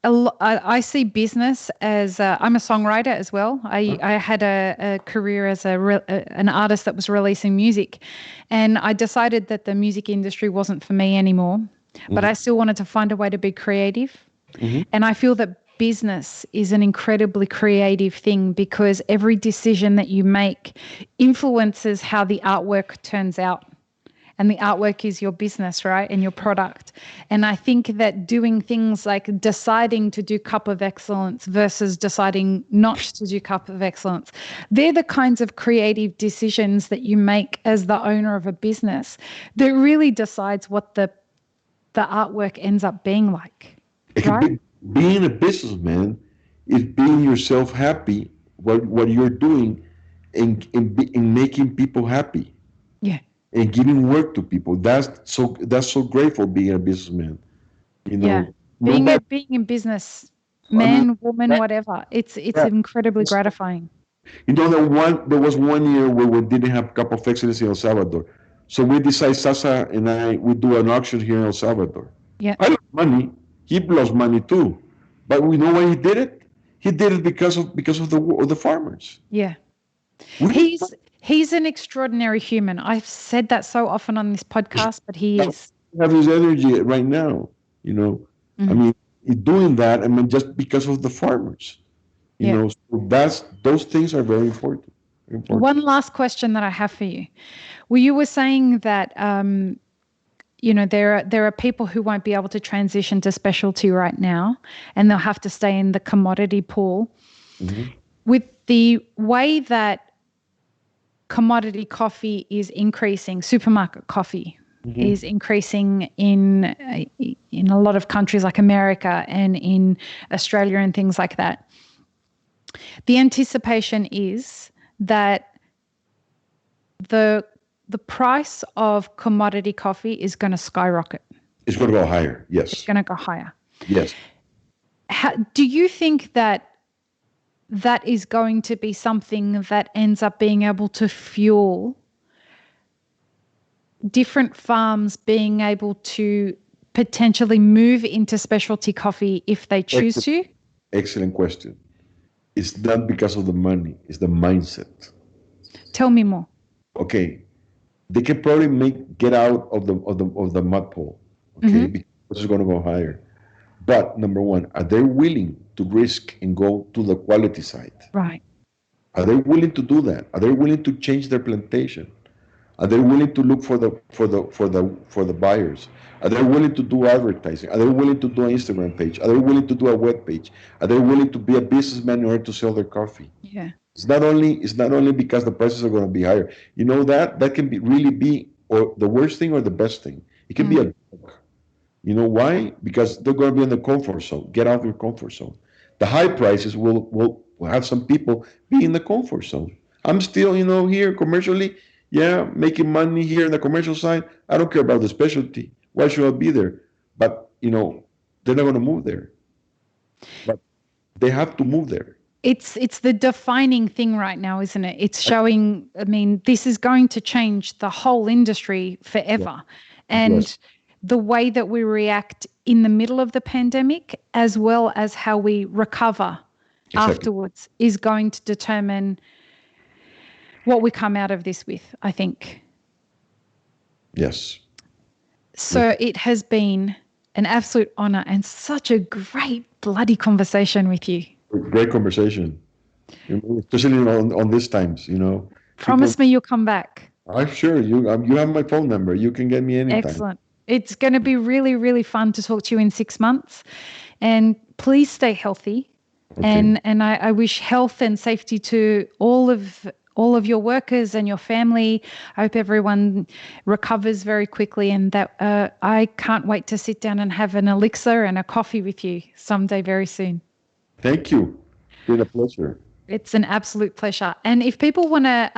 I see business as I'm a songwriter as well. I had a career as an artist that was releasing music, and I decided that the music industry wasn't for me anymore. But I still wanted to find a way to be creative, and I feel that business is an incredibly creative thing because every decision that you make influences how the artwork turns out. And the artwork is your business, right? And your product. And I think that doing things like deciding to do Cup of Excellence versus deciding not to do Cup of Excellence, they're the kinds of creative decisions that you make as the owner of a business that really decides what the artwork ends up being like. Right?
Being a businessman is being yourself happy, what you're doing, and making people happy.
Yeah.
And giving work to people. That's so great for being a businessman.
Yeah. Being in business, man, woman, whatever. It's incredibly gratifying.
There was one year where we didn't have Cup of Excellence in El Salvador. So we decided, Sasa and I, we do an auction here in El Salvador.
Yeah.
I lost money. He lost money too. But we know why he did it? He did it because of the farmers.
Yeah. He's an extraordinary human. I've said that so often on this podcast, but he is.
Have his energy right now, I mean, he's doing that, just because of the farmers, so those things are very important.
One last question that I have for you. Well, you were saying that, there are people who won't be able to transition to specialty right now, and they'll have to stay in the commodity pool. With the way that commodity coffee is increasing, supermarket coffee is increasing in a lot of countries like America and in Australia and things like that. The anticipation is that the price of commodity coffee is going to skyrocket.
It's going to go higher, yes.
It's going to go higher.
Yes.
Do you think that is going to be something that ends up being able to fuel different farms being able to potentially move into specialty coffee if they choose to?
Excellent question. It's not because of the money, it's the mindset.
Tell me more.
Okay, they can probably get out of the mud pole, okay, because it's going to go higher. But number one, are they willing to risk and go to the quality side?
Right.
Are they willing to do that? Are they willing to change their plantation? Are they willing to look for the buyers? Are they willing to do advertising? Are they willing to do an Instagram page? Are they willing to do a web page? Are they willing to be a businessman in order to sell their coffee?
Yeah.
It's not only because the prices are going to be higher. You know that can really be or the worst thing or the best thing. It can be a joke. You know why? Because they're going to be in the comfort zone. Get out of your comfort zone. The high prices will have some people be in the comfort zone. I'm still, here commercially, yeah, making money here in the commercial side. I don't care about the specialty. Why should I be there? But, they're not going to move there. But they have to move there.
It's the defining thing right now, isn't it? It's showing, this is going to change the whole industry forever. And
Yes.
the way that we react in the middle of the pandemic, as well as how we recover afterwards, is going to determine what we come out of this with, I think.
Yes.
So it has been an absolute honor and such a great bloody conversation with you.
Great conversation, especially on these times.
Promise me you'll come back.
I'm sure you have my phone number. You can get me anytime.
Excellent. It's going to be really, really fun to talk to you in 6 months. And please stay healthy.
Okay.
And I wish health and safety to all of your workers and your family. I hope everyone recovers very quickly, and that I can't wait to sit down and have an elixir and a coffee with you someday very soon.
Thank you. It's been a pleasure.
It's an absolute pleasure. And if people want to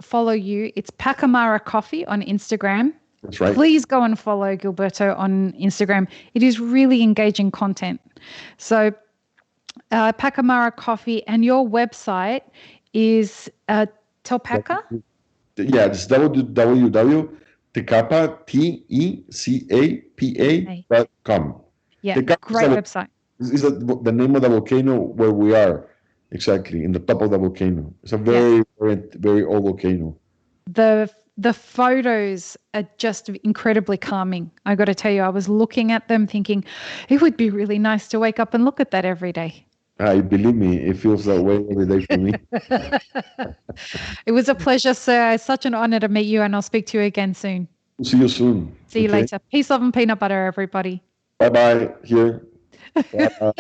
follow you, it's Pacamara Coffee on Instagram.
That's right.
Please go and follow Gilberto on Instagram. It is really engaging content. So Pacamara Coffee, and your website is Telpaca?
Yeah, it's www.tecapa, TECAPA.com.
Yeah,
Tecapa
great website.
is the name of the volcano where we are, exactly, in the top of the volcano. It's a very, very, very old volcano.
The photos are just incredibly calming. I got to tell you, I was looking at them thinking, it would be really nice to wake up and look at that every day.
Believe me, it feels that way every day for me.
It was a pleasure, sir. It's such an honor to meet you, and I'll speak to you again soon.
See you soon.
See you later. Peace, love, and peanut butter, everybody.
Bye-bye here. Bye.